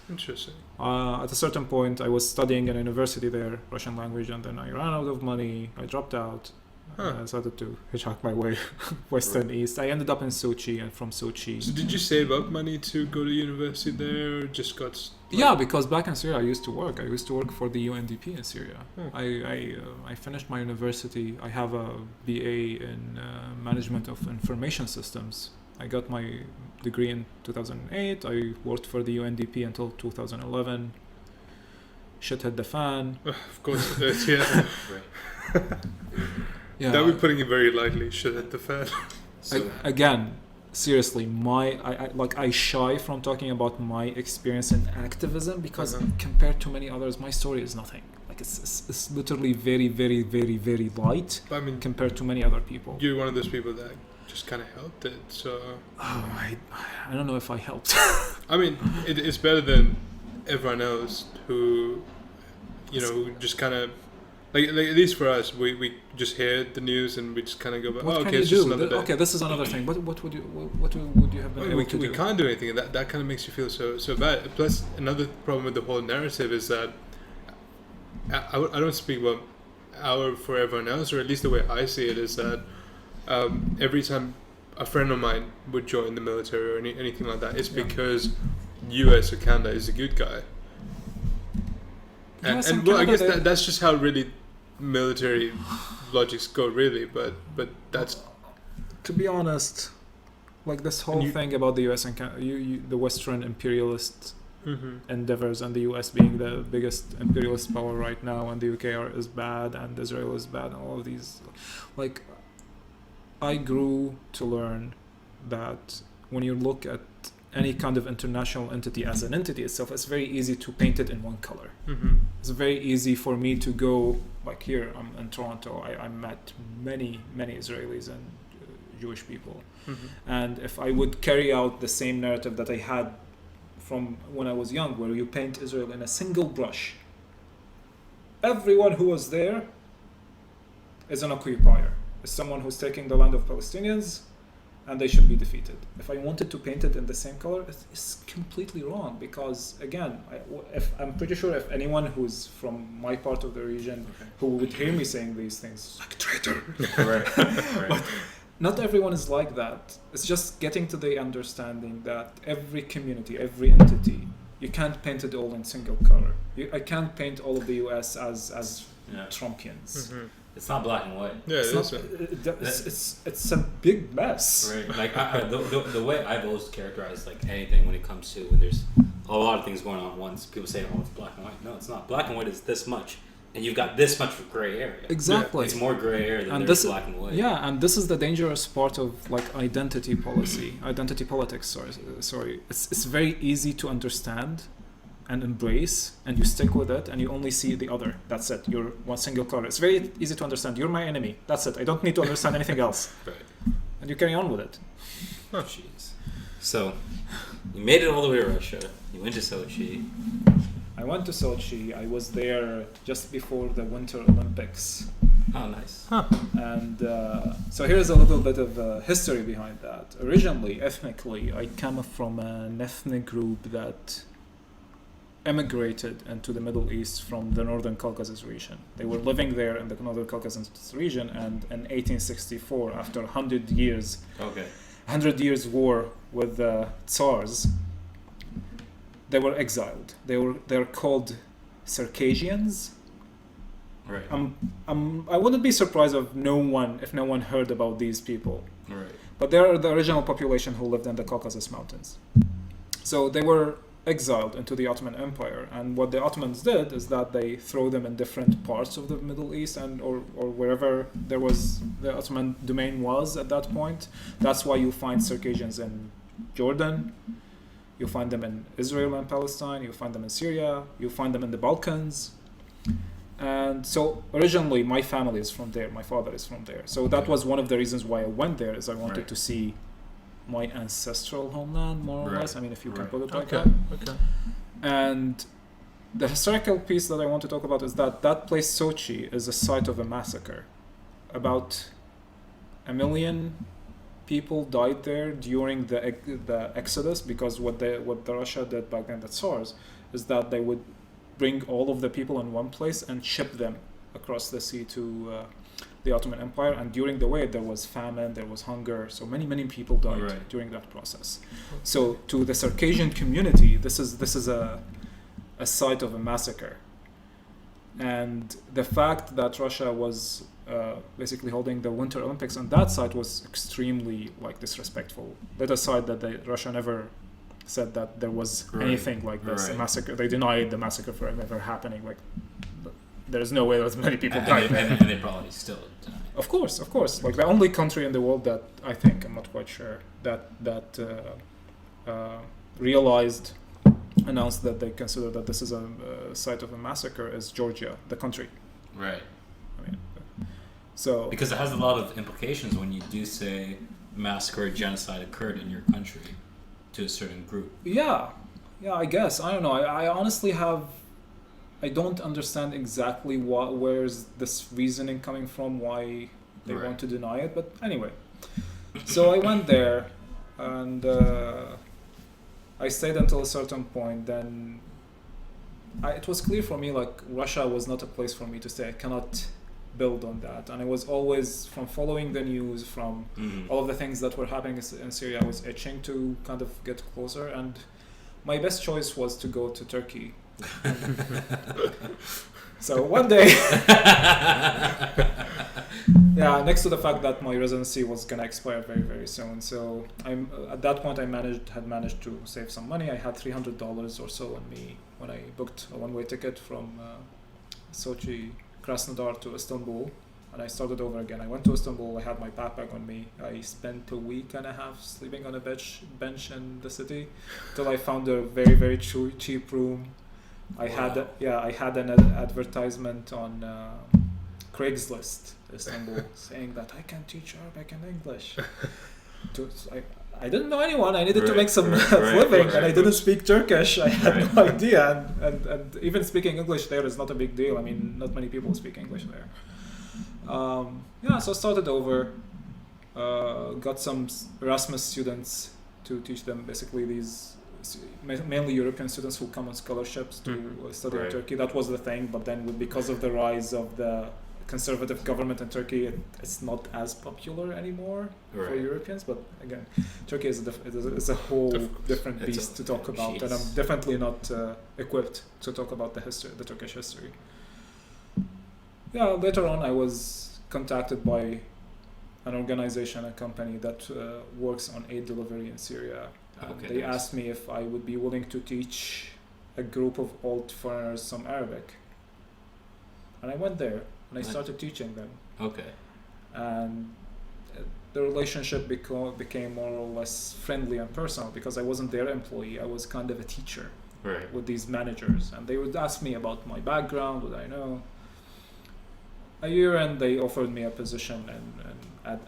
Interesting.
At a certain point, I was studying in a university there, Russian language, and then I ran out of money. I dropped out, I decided to hitchhike my way west and east. I ended up in Sochi, and from Sochi.
So did you save up money to go to university there, or just got?
Yeah, because back in Syria, I used to work. I used to work for the UNDP in Syria. I finished my university. I have a BA in management of information systems. I got my degree in 2008. I worked for the UNDP until 2011. Shit hit the fan.
Of course it is, yeah.
Yeah.
That we're putting it very lightly. Shit hit the fan.
Again, seriously, I shy from talking about my experience in activism because compared to many others, my story is nothing. Like it's literally very, very, very, very light.
I mean,
compared to many other people.
You're one of those people that just kind of helped it. So
I don't know if I helped.
I mean, it's better than everyone else who, who just kind of. Like at least for us, we just hear the news and we just kind of go, okay, it's just another day.
Okay, this is another thing. What would you have been able to do?
We can't do anything. That kind of makes you feel so bad. Plus, another problem with the whole narrative is that I don't speak about for everyone else, or at least the way I see it is that every time a friend of mine would join the military or anything like that, it's because US or Canada is a good guy. And well, I guess that's just how really military logics go, really. But that's,
to be honest, like this whole thing about the US and the Western imperialist endeavors, and the US being the biggest imperialist power right now, and the UK is bad, and Israel is bad, and all of these. Like, I grew to learn that when you look at any kind of international entity as an entity itself, it's very easy to paint it in one color. It's very easy for me to go, like here, I'm in Toronto, I met many Israelis and Jewish people. And if I would carry out the same narrative that I had from when I was young, where you paint Israel in a single brush, everyone who was there is an occupier, is someone who's taking the land of Palestinians, and they should be defeated. If I wanted to paint it in the same color, it's completely wrong, because again, I'm pretty sure if anyone who's from my part of the region who would hear me saying these things, like traitor. Right. But not everyone is like that. It's just getting to the understanding that every community, every entity, you can't paint it all in single color. I can't paint all of the US as Trumpians.
It's not black and white.
Yeah,
it's a big mess.
Right. Like the way I've always characterized like anything when it comes to when there's a lot of things going on at once, people say, "Oh, it's black and white." No, it's not. Black and white is this much, and you've got this much gray area.
Exactly.
It's more gray area than there's black and white.
Yeah, and this is the dangerous part of like identity politics. Sorry. It's very easy to understand and embrace, and you stick with it, and you only see the other. That's it. You're one single color. It's very easy to understand. You're my enemy. That's it. I don't need to understand anything else.
Right.
And you carry on with it.
Oh, jeez. So, you made it all the way to Russia. You went to Sochi.
I went to Sochi. I was there just before the Winter Olympics.
Oh, nice.
And so here's a little bit of history behind that. Originally, ethnically, I come from an ethnic group that emigrated into the Middle East from the Northern Caucasus region. They were living there in the Northern Caucasus region, and in 1864, after 100 years war with the Tsars, they were exiled. They're called Circassians.
Right.
I wouldn't be surprised if no one heard about these people.
Right.
But they're the original population who lived in the Caucasus Mountains. So they were exiled into the Ottoman Empire, and what the Ottomans did is that they throw them in different parts of the Middle East and or wherever there was the Ottoman domain was at that point. That's why you find Circassians in Jordan, you find them in Israel and Palestine, you find them in Syria, you find them in the Balkans. And so originally my family is from there, my father is from there. So that was one of the reasons why I went there, is I wanted to see my ancestral homeland, more or less. I mean, if you can put it like that.
Okay.
And the historical piece that I want to talk about is that place, Sochi, is a site of a massacre. About 1 million people died there during the Exodus, because what the Russia did back then, the Tsars, is that they would bring all of the people in one place and ship them across the sea to
the Ottoman Empire, and during the way there was famine, there was hunger, so many people died during that process. So to the Circassian community, this is a site of a massacre. And the fact that Russia was basically holding the Winter Olympics on that site was extremely disrespectful. Let aside that Russia never said that there was anything like this, a massacre. They denied the massacre from ever happening. There's no way that many people died.
And they probably still deny.
Of course. The only country in the world that I think, I'm not quite sure, that announced that they consider that this is a site of a massacre is Georgia, the country.
Right.
I mean, so
because it has a lot of implications when you do say massacre or genocide occurred in your country to a certain group.
Yeah, I guess. I don't know. I honestly I don't understand exactly where's this reasoning coming from, why they want to deny it. But anyway, so I went there and I stayed until a certain point. Then it was clear for me Russia was not a place for me to stay. I cannot build on that. And I was always, from following the news, from all of the things that were happening in Syria, I was itching to kind of get closer. And my best choice was to go to Turkey. So one day, next to the fact that my residency was gonna expire very, very soon, so at that point I had managed to save some money. I had $300 or so on me when I booked a one-way ticket from Sochi, Krasnodar to Istanbul, and I started over again. I went to Istanbul. I had my backpack on me. I spent a week and a half sleeping on a bench in the city till I found a very, very cheap room. I had an advertisement on Craigslist, Istanbul, saying that I can teach Arabic and English. I didn't know anyone. I needed to make some living, and I didn't speak Turkish. I had no idea, and even speaking English there is not a big deal. I mean, not many people speak English there. So I started over. Got some Erasmus students to teach them basically these. Mainly European students who come on scholarships to study in Turkey. That was the thing, but then because of the rise of the conservative government in Turkey, it's not as popular anymore for Europeans. But again, Turkey is a whole different beast to talk about, and I'm definitely not equipped to talk about the Turkish history. Later on I was contacted by an organization, a company that works on aid delivery in Syria. They asked me if I would be willing to teach a group of old foreigners some Arabic. And I went there and I started teaching them.
Okay.
And the relationship became more or less friendly and personal because I wasn't their employee. I was kind of a teacher with these managers. And they would ask me about my background, what I know. A year and they offered me a position and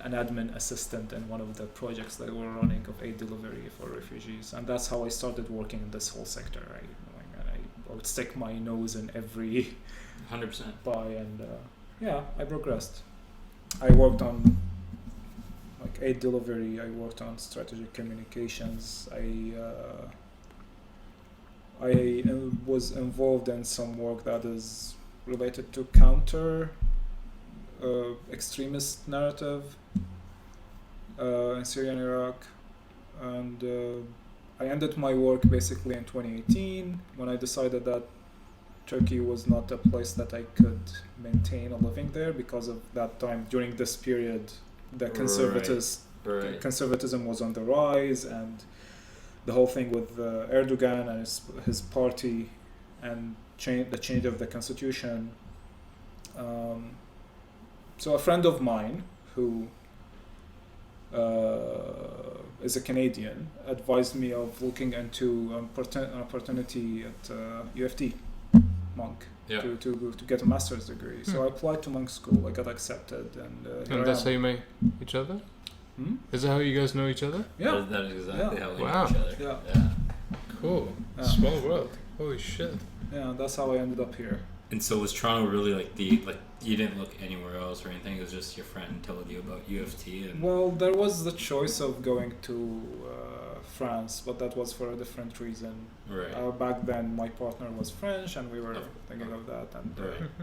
an admin assistant in one of the projects they were running of aid delivery for refugees, and that's how I started working in this whole sector. I would stick my nose in every
100%
pie, and I progressed. I worked on aid delivery. I worked on strategic communications. I was involved in some work that is related to counter extremist narrative in Syria and Iraq, and I ended my work basically in 2018 when I decided that Turkey was not a place that I could maintain a living there because of that time. During this period, the conservatism was on the rise, and the whole thing with Erdogan and his party and the change of the constitution. So a friend of mine who is a Canadian advised me of looking into an opportunity at UFT, Monk, to get a master's degree. So I applied to Monk School. I got accepted, and
that's how you met each other? Is that how you guys know each other?
Yeah,
that is exactly how we know each other.
Yeah.
Cool. Small world. Holy shit.
Yeah, that's how I ended up here.
And so was Toronto really you didn't look anywhere else or anything? It was just your friend told you about UFT?
Well, there was the choice of going to France, but that was for a different reason.
Right.
Back then, my partner was French, and we were thinking of that, and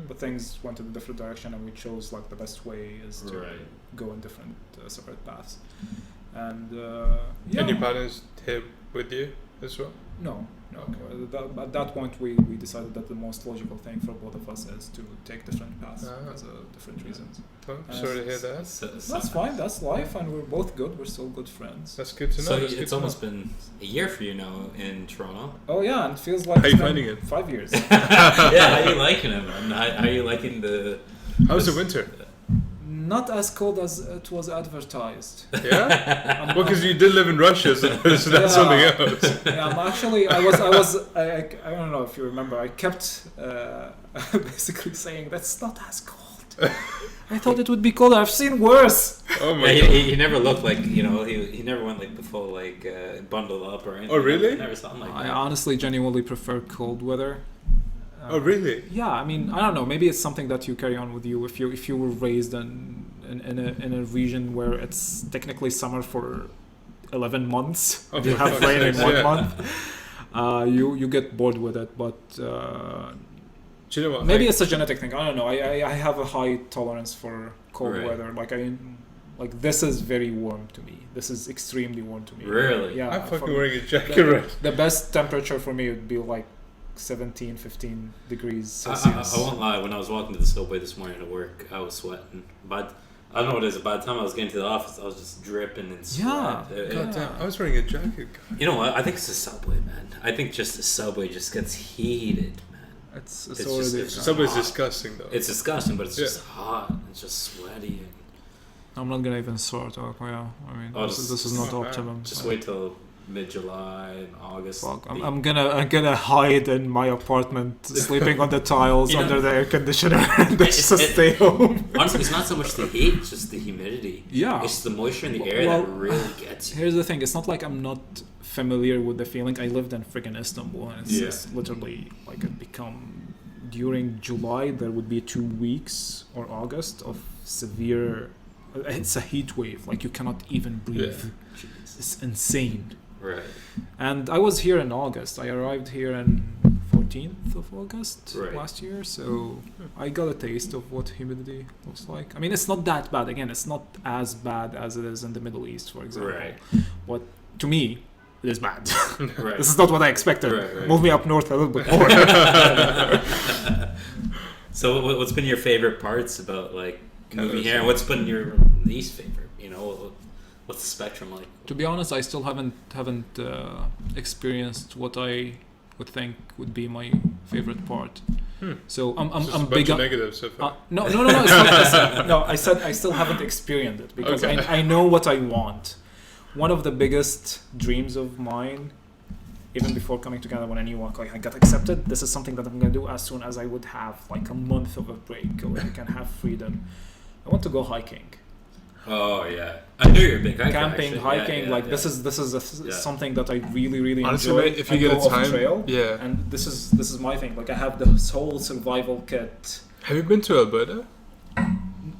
but things went in a different direction, and we chose like the best way is to go in different separate paths. And
And your partner's here with you as well?
No.
Okay.
At that point, we decided that the most logical thing for both of us is to take different paths because of different reasons.
Oh, sorry to hear that.
That's fine. That's life, and we're both good. We're still good friends.
That's good to know.
So it's almost been a year for you now in Toronto.
Oh yeah, and it feels like
how you finding it?
5 years.
Yeah, how are you liking it, man? How are you liking the?
How's the winter?
Not as cold as it was advertised.
Yeah. Well, because you did live in Russia, so that's something else.
Yeah, I don't know if you remember. I kept basically saying that's not as cold. I thought it would be colder. I've seen worse.
Oh my god.
He never looked like, he never went like the full like bundle up or anything.
Oh really?
Never saw him like
I
that.
honestly genuinely prefer cold weather.
Oh really?
Yeah, I mean, I don't know. Maybe it's something that you carry on with you if you were raised in a region where it's technically summer for 11 months.
Oh,
You have
for
rain in
fuck's
1
sake,
month. You get bored with it, but
Do you know what?
Maybe it's a genetic thing. I don't know. I have a high tolerance for cold
Right.
weather. Like this is very warm to me. This is extremely warm to me.
Really?
Yeah.
I'm fucking
for-
wearing a jacket right.
The best temperature for me would be like 17, 15 degrees
I
Celsius.
won't lie, when I was walking to the subway this morning to work, I was sweating. But I don't know what it is. By the time I was getting to the office, I was just dripping in sweat.
Yeah.
God damn, I was wearing a jacket. God.
You know what? I think it's the subway, man. I think just the subway just gets heated, man.
it's
It's
already.
just- it's just-
Subway's
hot.
disgusting though.
It's disgusting, but it's
Yeah.
just hot. It's just sweaty.
I'm not gonna even sort out. Yeah, I mean,
Oh,
this is not
not bad.
optimum.
Just wait till mid-July and August.
Fuck,
The-
I'm gonna hide in my apartment, sleeping on the tiles
You know-
under the air conditioner, and just
It-
stay home.
Honestly, it's not so much the heat; it's just the humidity.
Yeah.
It's the moisture in the air
Well,
that really gets you.
Here's the thing: it's not like I'm not familiar with the feeling. I lived in freaking Istanbul, and it's,
Yeah.
it's literally like it become during July there would be 2 weeks or August of severe. It's a heat wave. Like you cannot even breathe.
Jeez.
It's insane.
Right.
And I was here in August. I arrived here on 14th of August
Right.
last year, so I got a taste of what humidity looks like. I mean, it's not that bad. Again, it's not as bad as it is in the Middle East, for example.
Right.
But to me, it is bad.
Right.
This is not what I expected.
Right.
Move me up north a little bit more.
So, what's been your favorite parts about like moving here? And what's been your least favorite? What's the spectrum like?
To be honest, I still haven't experienced what I would think would be my favorite part. So I'm
Just a
big
bunch of
on.
negatives so far.
No. It's not, no, I said I still haven't experienced it because
Okay.
I know what I want. One of the biggest dreams of mine, even before coming to Canada, when I knew like I got accepted, this is something that I'm gonna do as soon as I would have like a month of a break where I can have freedom. I want to go hiking.
Oh yeah, I knew you're a big hiker.
Camping,
actually.
hiking,
Yeah,
like
yeah.
this is
Yeah.
something that I really
Honestly,
enjoy.
mate, if you
I
get
go
a
off
time,
trail,
yeah.
and this is my thing. Like I have this whole survival kit.
Have you been to Alberta?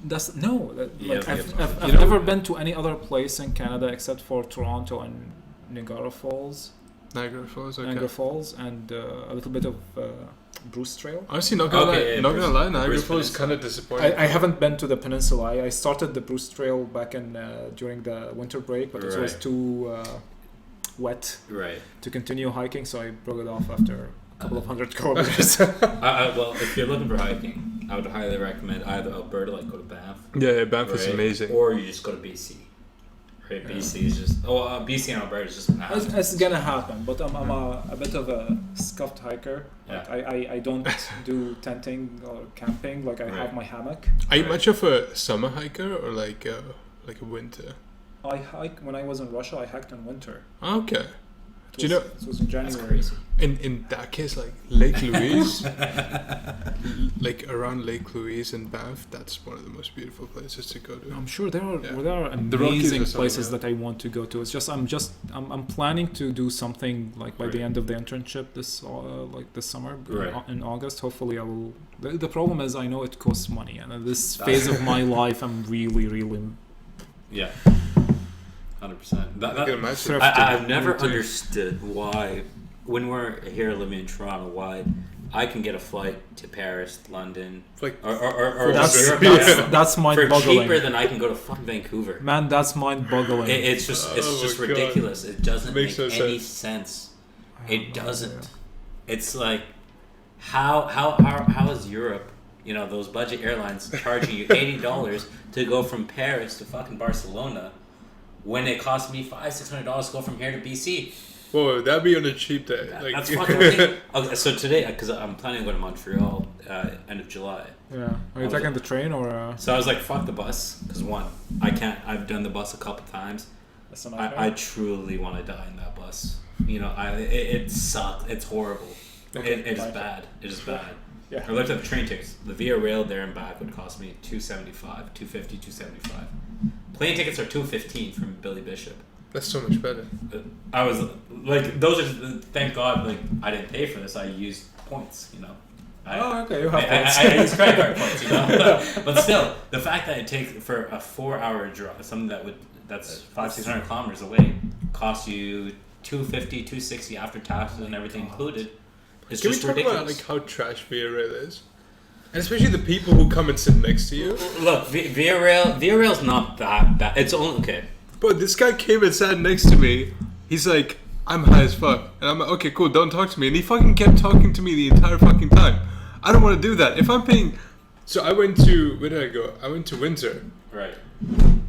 That's no.
Yeah,
Like I've
You know-
never been to any other place in Canada except for Toronto and Niagara Falls,
Niagara Falls. Okay.
Niagara Falls, and a little bit of Bruce Trail.
Honestly, not gonna
Okay,
lie.
yeah,
Not gonna lie. Niagara
Bruce
Falls is kind
Peninsula.
of disappointing.
I haven't been to the peninsula. I started the Bruce Trail back in during the winter break, but it was
Right.
too wet
Right.
to continue hiking, so I broke it off after a couple of hundred kilometers.
Well, if you're looking for hiking, I would highly recommend either Alberta, like go to Banff.
Yeah, Banff is
right?
amazing.
Or you just go to BC. Right, BC is just BC and Alberta is just massive.
It's gonna happen, but I'm a bit of a scuffed hiker.
Yeah.
Like I don't do tenting or camping. Like I have
Right.
my hammock.
Are you
Right.
much of a summer hiker or like a winter?
I hike when I was in Russia. I hiked in winter.
Okay.
It
Do you
was-
know-
It was in
That's
January.
crazy.
In that case, like Lake Louise, like around Lake Louise and Banff, that's one of the most beautiful places to go to.
I'm sure there are
Yeah.
there are
The Rockies
amazing
or something,
places
yeah.
that I want to go to. It's just I'm planning to do something like by the
Right.
end of the internship this summer
Right.
in August. Hopefully I will. The problem is I know it costs money, and at this phase of my life I'm really
Yeah. 100%. I've never understood why, when we're here living in Toronto, why I can get a flight to Paris, London, or
that's mind-boggling.
For cheaper than I can go to fucking Vancouver.
Man, that's mind-boggling.
It's just ridiculous. It doesn't make any sense. It doesn't. It's like, how is Europe, those budget airlines charging you $80 to go from Paris to fucking Barcelona, when it cost me $500-$600 to go from here to BC?
Whoa, that'd be on a cheap day.
That's fucking ridiculous. Okay, so today, because I'm planning to go to Montreal end of July.
Yeah. Are you taking the train or?
So I was like, fuck the bus, because one, I can't. I've done the bus a couple times. I truly want to die in that bus. It sucks. It's horrible. Okay, it is bad. It is bad.
Yeah.
I looked at the train tickets. The Via Rail there and back would cost me $275, $250, $275. Plane tickets are $215 from Billy Bishop.
That's so much better.
I was like, those are, thank God, like, I didn't pay for this. I used points,
Okay, you have points.
I used credit card points, But still, the fact that it takes for a 4-hour drive, something that's 500-600 kilometers away, costs you $250, $260 after taxes and everything included. It's
Can
just
we talk
ridiculous.
about how trash Via Rail is? And especially the people who come and sit next to you.
Look, Via Rail's not that bad. It's only okay.
But this guy came and sat next to me. He's like, I'm high as fuck. And I'm like, okay, cool, don't talk to me. And he fucking kept talking to me the entire fucking time. I don't want to do that. If I'm paying... So I went to... Where did I go? I went to Windsor.
Right.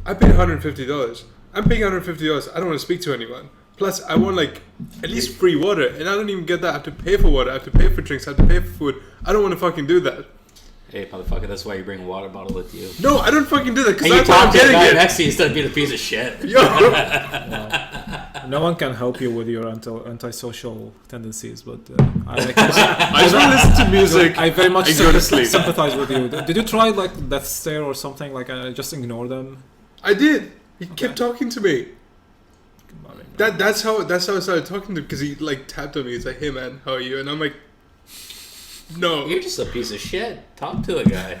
I paid $150. I'm paying $150. I don't want to speak to anyone. Plus, I want, at least free water. And I don't even get that. I have to pay for water. I have to pay for drinks. I have to pay for food. I don't want to fucking do that.
Hey, motherfucker, that's why you bring a water bottle with you.
No, I don't fucking do that, because
I'm
not getting
guy
it.
Next to you instead of being a piece of shit.
Yo.
No one can help you with your antisocial tendencies, but I
just want to listen to music.
I very much
go to sleep.
sympathize with you. Did you try death stare or something? Just ignore them?
I did. He kept talking to me. That's how I started talking to him, because he tapped on me. He's like, "Hey man, how are you?" And I'm like, "No,
you're just a piece of shit. Talk to a guy."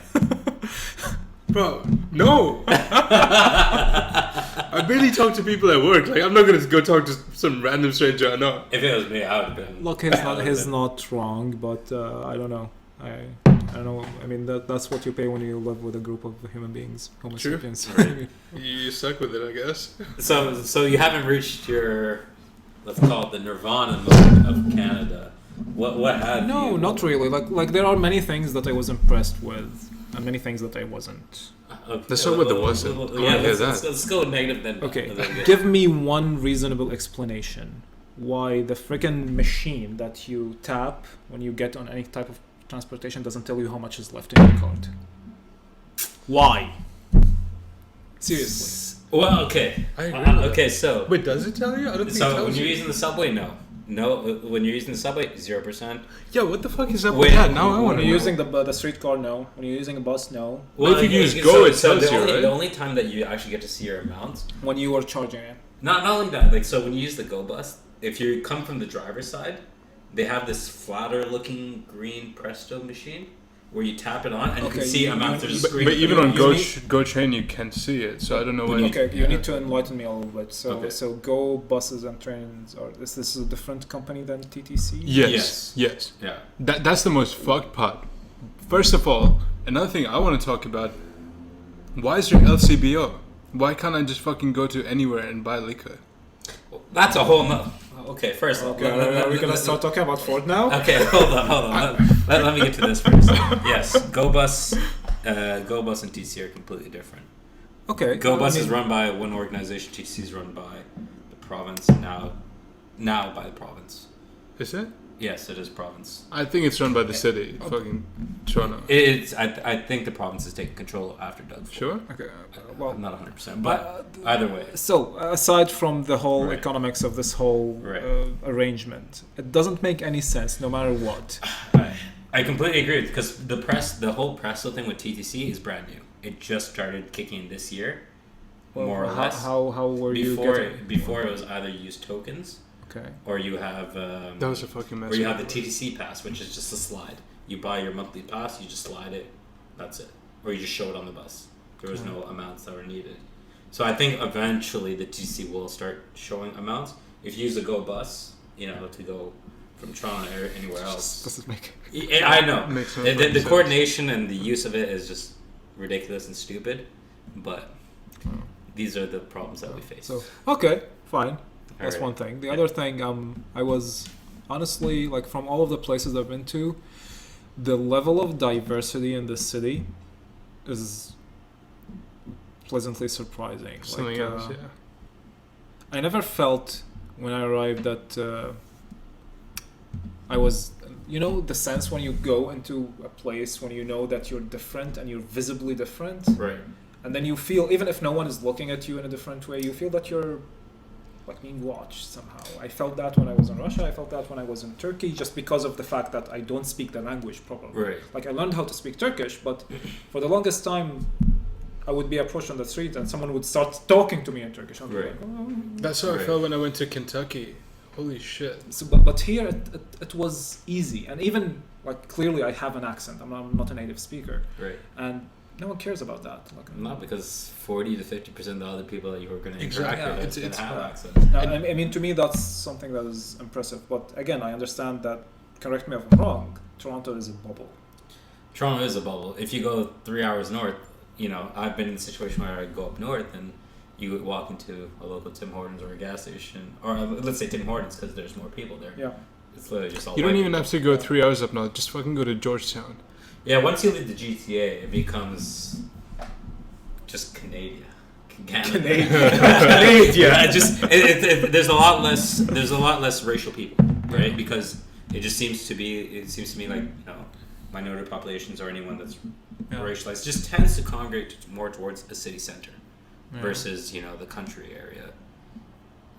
Bro, no. I barely talk to people at work. I'm not gonna go talk to some random stranger I know.
If it was me, I would have been.
Look, he's not wrong, but I don't know. I don't know. I mean, that's what you pay when you live with a group of human beings, Homo sapiens.
Right. You suck with it, I guess.
So you haven't reached your, let's call it the nirvana mode of Canada. What have you?
No, not really. Like there are many things that I was impressed with, and many things that I wasn't.
Okay. Let's start with the wasn't.
Let's go negative then.
Okay, give me one reasonable explanation why the freaking machine that you tap when you get on any type of transportation doesn't tell you how much is left in your card. Why? Seriously.
Well, okay.
I agree.
Okay, so.
Wait, does it tell you? I don't think it tells you.
So when you're using the subway, no. No, when you're using the subway, 0%.
Yeah, what the fuck is up with that? Now I want to know.
When you're using the streetcar, no. When you're using a bus, no.
Well, if you use Go, it tells you, right?
The only time that you actually get to see your amounts...
When you are charging it.
Not only that, so when you use the Go bus, if you come from the driver's side, they have this flatter-looking green Presto machine where you tap it on and you can see amounts. There's a screen.
But even on Go Train, you can't see it, so I don't know why.
Okay, you need to enlighten me a little bit. So Go buses and trains this is a different company than TTC?
Yes.
Yeah.
That's the most fucked part. First of all, another thing I want to talk about, why is there LCBO? Why can't I just fucking go to anywhere and buy liquor?
That's a whole nother... Okay, first.
Okay, are we gonna start talking about Ford now?
Okay, hold on. Let me get to this first. Yes, Go Bus and TTC are completely different.
Okay.
Go Bus is run by one organization. TTC is run by the province now by the province.
Is it?
Yes, it is province.
I think it's run by the city, fucking Toronto.
I think the province is taking control after Doug.
Sure.
Okay.
Well, I'm not 100%, but either way.
So, aside from the whole economics of this whole arrangement, it doesn't make any sense, no matter what.
I completely agree because the whole Presto thing with TTC is brand new. It just started kicking this year, more or less.
How were you getting?
Before it was either use tokens.
Okay.
Or you have
that was a fucking mess.
Or you have the TTC pass, which is just a slide. You buy your monthly pass, you just slide it, that's it. Or you just show it on the bus. There was no amounts that were needed. So I think eventually the GC will start showing amounts. If you use a Go bus, to go from Toronto or anywhere else.
Doesn't make.
I know.
Makes no
The
sense.
coordination and the use of it is just ridiculous and stupid, but these are the problems that we face.
So okay, fine. That's
Alright.
one thing. The other thing, I was honestly like from all of the places I've been to, the level of diversity in the city is pleasantly surprising.
Something
Like,
else, yeah.
I never felt when I arrived that I was, the sense when you go into a place when you know that you're different and you're visibly different,
Right.
and then you feel, even if no one is looking at you in a different way, you feel that you're like being watched somehow. I felt that when I was in Russia. I felt that when I was in Turkey, just because of the fact that I don't speak the language properly.
Right.
Like I learned how to speak Turkish, but for the longest time, I would be approached on the street and someone would start talking to me in Turkish. I'd be
Right.
like, oh.
That's how I
Right.
felt when I went to Kentucky. Holy shit.
So, but here it was easy, and even like clearly I have an accent. I'm not a native speaker,
Right.
and no one cares about that. Like,
Not because 40 to 50% of the other people that you were going to
Exactly.
interact with
It's-
are
it's-
going to have accents.
no, I mean, to me that's something that is impressive. But again, I understand that. Correct me if I'm wrong. Toronto is a bubble.
Toronto is a bubble. If you go 3 hours north, I've been in a situation where I go up north and you would walk into a local Tim Hortons or a gas station, or let's say Tim Hortons because there's more people there.
Yeah.
It's literally just all
You don't
white
even
people.
have to go 3 hours up north. Just fucking go to Georgetown.
Yeah, once you leave the GTA, it becomes just Canada.
Canadian.
Yeah, there's a lot less racial people, right? Because it seems to me like minority populations or anyone that's racialized just tends to congregate more towards a city center versus the country area,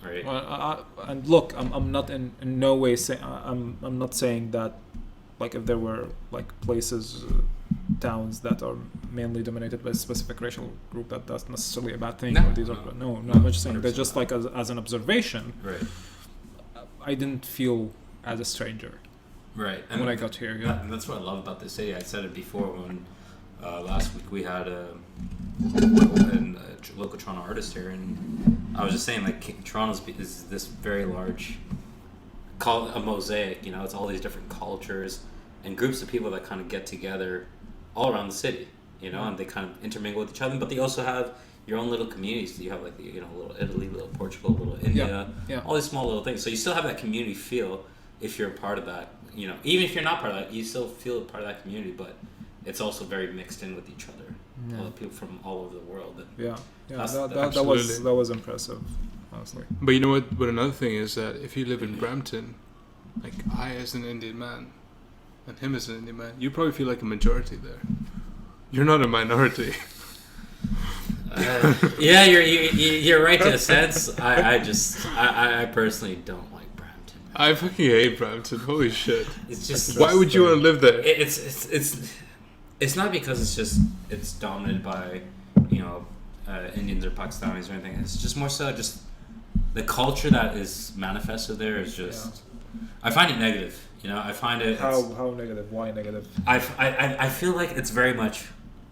right?
Well, and look, I'm not in no way saying I'm not saying that like if there were like places, towns that are mainly dominated by a specific racial group, that's necessarily a bad thing.
No,
or these are no. I'm just saying that
100%
just like as an observation,
Right.
I didn't feel as a stranger
Right.
when I got here. Yeah.
And that's what I love about this city. I said it before when last week we had a local Toronto artist here, and I was just saying like Toronto is this very large, call it a mosaic. It's all these different cultures and groups of people that kind of get together all around the city. And they kind of intermingle with each other, but they also have your own little communities. You have like little Italy, little Portugal, little India,
Yeah.
all these small little things. So you still have that community feel if you're a part of that. Even if you're not part of that, you still feel a part of that community, but it's also very mixed in with each other.
Yeah.
All the people from all over the world. And
Yeah.
That's-
That was impressive, honestly.
But you know what? But another thing is that if you live in Brampton, like I as an Indian man, and him as an Indian man, you probably feel like a majority there. You're not a minority.
yeah, you're right to a sense. I personally don't like Brampton.
I fucking hate Brampton. Holy shit.
It's just
Why would you want to live there?
it's not because it's dominated by Indians or Pakistanis or anything. It's just more so just the culture that is manifested there is just. I find it negative. I find it.
How negative? Why negative?
I feel like it's very much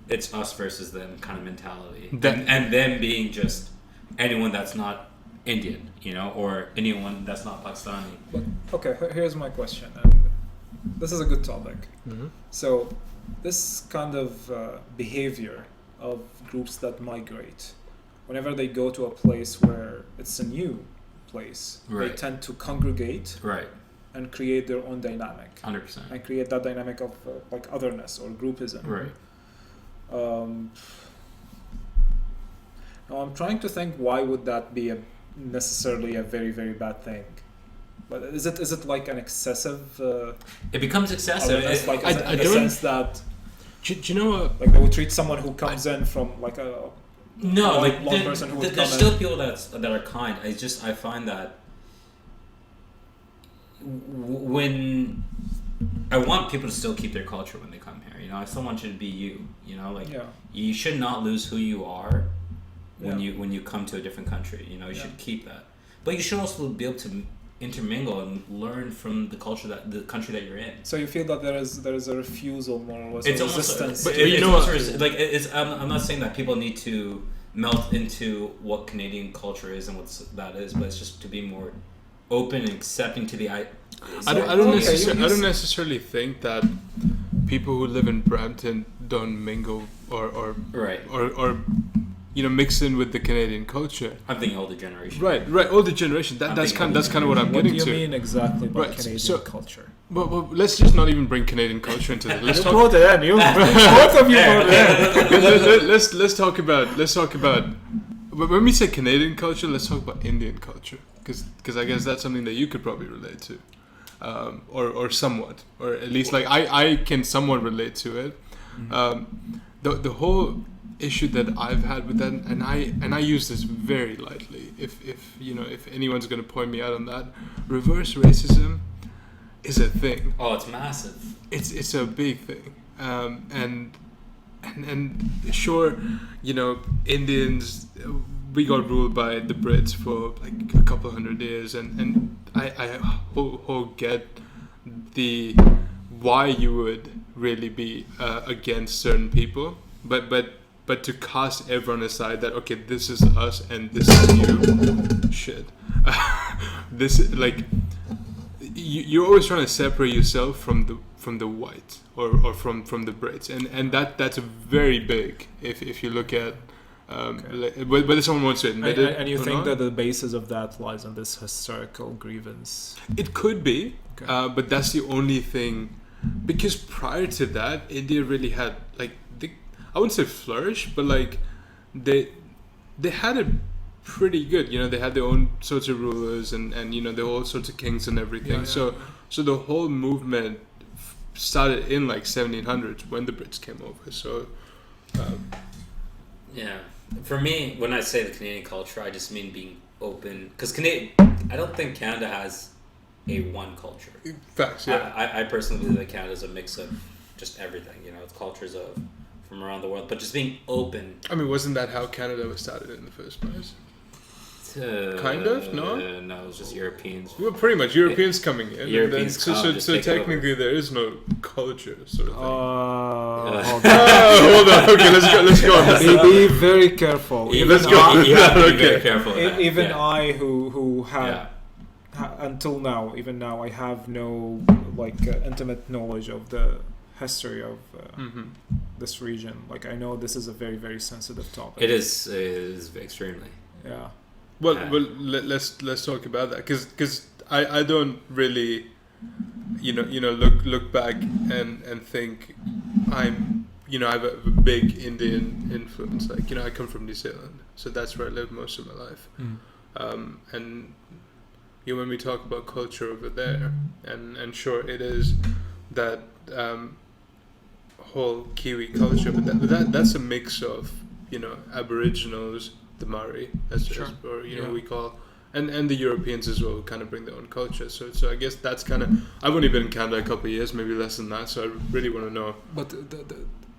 it's us versus them kind of mentality,
That-
and them being just anyone that's not Indian, or anyone that's not Pakistani.
But okay, here's my question, and this is a good topic.
Mm-hmm.
So, this kind of behavior of groups that migrate, whenever they go to a place where it's a new place, they
Right.
tend to congregate
Right,
and create their own dynamic,
100%.
and create that dynamic of like otherness or groupism.
Right.
Now I'm trying to think why would that be necessarily a very very bad thing. But is it like an excessive?
It becomes excessive.
Awareness, like
I
in the
don't-
sense that
Do you know what?
like they would treat someone who comes in from like a
No,
one-
like
one person who would
there's
come
still
in.
people that are kind. I find that when I want people to still keep their culture when they come here. I still want you to be you. Like
Yeah.
you should not lose who you are when
Yeah.
you come to a different country. You should keep that, but you should also be able to intermingle and learn from the culture the country that you're in.
So you feel that there is a refusal more or less,
It's
a
almost
resistance.
But
it-
you
it's
know
almost
what?
like it's. I'm not saying that people need to melt into what Canadian culture is and what that is, but it's just to be more open and accepting to the
I don't necessarily think that people who live in Brampton don't mingle or mix in with the Canadian culture.
I'm thinking older generation.
Right, older generation. That's kind of what I'm getting to.
What do you mean exactly by Canadian culture?
Well, let's just not even bring Canadian culture into this. Let's
both of you brought it.
Let's talk about. But when we say Canadian culture, let's talk about Indian culture, because I guess that's something that you could probably relate to, or somewhat, or at least like I can somewhat relate to it. The whole issue that I've had with that, and I use this very lightly. If anyone's going to point me out on that, reverse racism is a thing.
Oh, it's massive.
It's a big thing, and sure, Indians, we got ruled by the Brits for like a couple 100 years, and I whole get the why you would really be against certain people, but to cast everyone aside that okay, this is us and this is you, shit. This like you're always trying to separate yourself from the white or from the Brits, and that's very big if you look at whether someone wants to admit it.
And you
or
think
not.
that the basis of that lies on this historical grievance?
It could be, but that's the only thing, because prior to that, India really had like I wouldn't say flourish, but like they had it pretty good. They had their own sorts of rulers and the whole sorts of kings and everything. So the whole movement started in like 1700s when the Brits came over. So
for me, when I say the Canadian culture, I just mean being open, because I don't think Canada has a one culture.
Facts. Yeah.
I personally believe that Canada is a mix of just everything. It's cultures from around the world, but just being open.
I mean, wasn't that how Canada was started in the first place? Kind of, no?
No, it was just Europeans.
Well, pretty much Europeans coming in.
Europeans
so technically there is no culture sort of thing.
Hold
on. Okay, let's go.
Be very careful.
Let's go.
You have to be very careful.
Even I, who had until now, even now, I have no intimate knowledge of the history of this region. Like, I know this is a very, very sensitive topic.
It is extremely.
Yeah.
Well, let's talk about that, because I don't really, look back and think I'm, I have a big Indian influence. Like, I come from New Zealand, so that's where I lived most of my life. And when we talk about culture over there, and sure it is that whole Kiwi culture, but that's a mix of Aboriginals, the Maori, we call, and the Europeans as well, who kind of bring their own culture. So I guess that's kind of. I've only been in Canada a couple of years, maybe less than that. So I really want to know.
But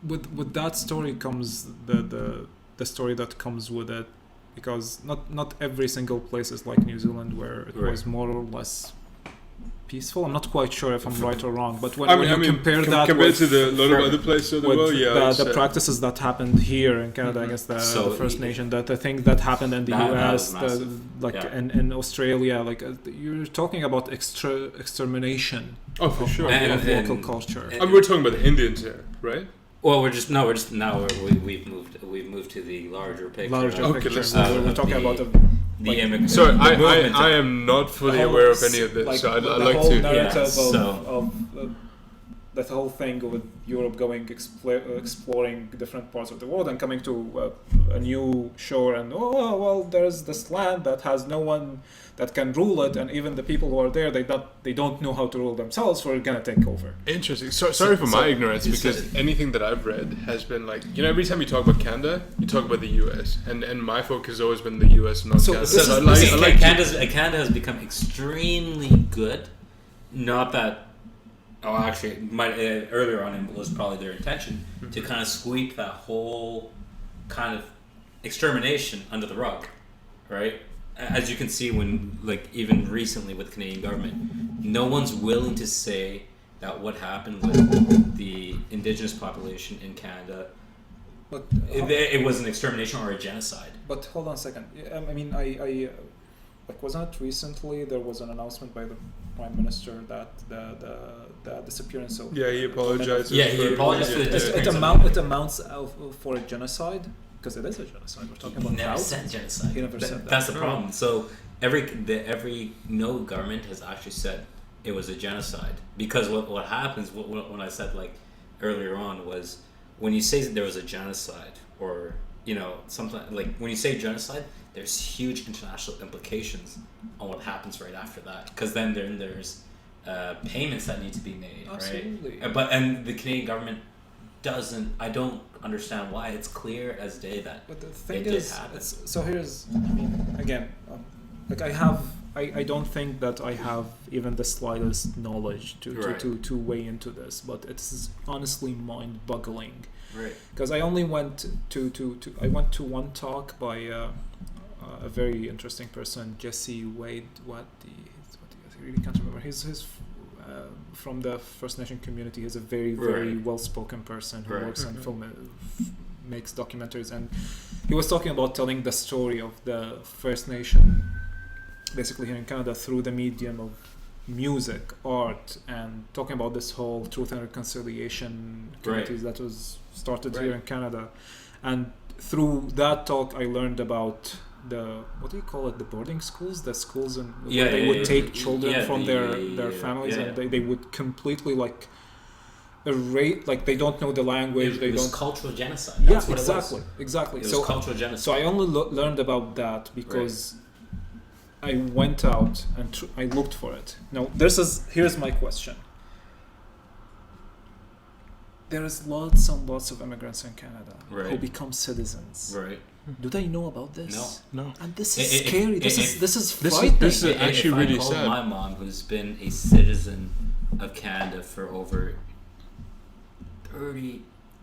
with that story comes the story that comes with it, because not every single place is like New Zealand, where it was more or less peaceful. I'm not quite sure if I'm right or wrong, but when you compare that
compared to the lot of other places of the world,
the practices that happened here in Canada against the First Nation, that the thing that happened in the US, in Australia, you're talking about extermination.
Oh, for sure.
Of local culture.
We're talking about the Indians here, right?
Well, we've moved to the larger picture.
Okay,
we're talking about
the immigrant.
Sorry, I am not fully aware of any of this, so I'd like to.
Narrative that whole thing with Europe going exploring different parts of the world and coming to a new shore, and there's this land that has no one that can rule it, and even the people who are there, they don't know how to rule themselves, so we're gonna take over.
Interesting. Sorry for my ignorance, because anything that I've read has been like, every time you talk about Canada, you talk about the US, and my focus has always been the US, not Canada.
Canada has become extremely good. Not that. Oh, actually, earlier on it was probably their intention to kind of sweep that whole kind of extermination under the rug, right? As you can see, when even recently with the Canadian government, no one's willing to say that what happened with the Indigenous population in Canada
But
It was an extermination or a genocide.
But hold on a second. I mean, I like, wasn't it recently there was an announcement by the Prime Minister that the disappearance of
Yeah, he apologized.
Yeah, he apologized for the
it amounts for a genocide, because it is a genocide. We're talking about
He never
thousands.
said genocide.
He never said that.
That's the problem. So no government has actually said it was a genocide, because what happens when I said like earlier on was, when you say that there was a genocide, or something like, when you say genocide, there's huge international implications on what happens right after that, because then there's payments that need to be made.
Absolutely.
Right? And the Canadian government doesn't. I don't understand why. It's clear as day that
But the thing
it
is,
did happen.
so here's, again, like I don't think that I have even the slightest knowledge to weigh into this, but it's honestly mind-boggling.
Right.
Because I only went I went to one talk by a very interesting person, Jesse Wade. I really can't remember. He's from the First Nation community. He's a very well-spoken person who works in film, makes documentaries, and he was talking about telling the story of the First Nation, basically here in Canada, through the medium of music, art, and talking about this whole truth and reconciliation communities that was started here in Canada. And through that talk, I learned about the, what do you call it, the boarding schools, the schools where they would take children from their families, and they would completely like erase, like they don't know the language.
It was
don't
cultural genocide. That's what
exactly.
It was cultural genocide.
So I only learned about that because I went out and I looked for it. Now, here's my question. There is lots and lots of immigrants in Canada who become citizens.
Right.
Do they know about this?
No.
And this is scary. This is frightening.
This is actually really
if I
sad.
called my mom, who's been a citizen of Canada for over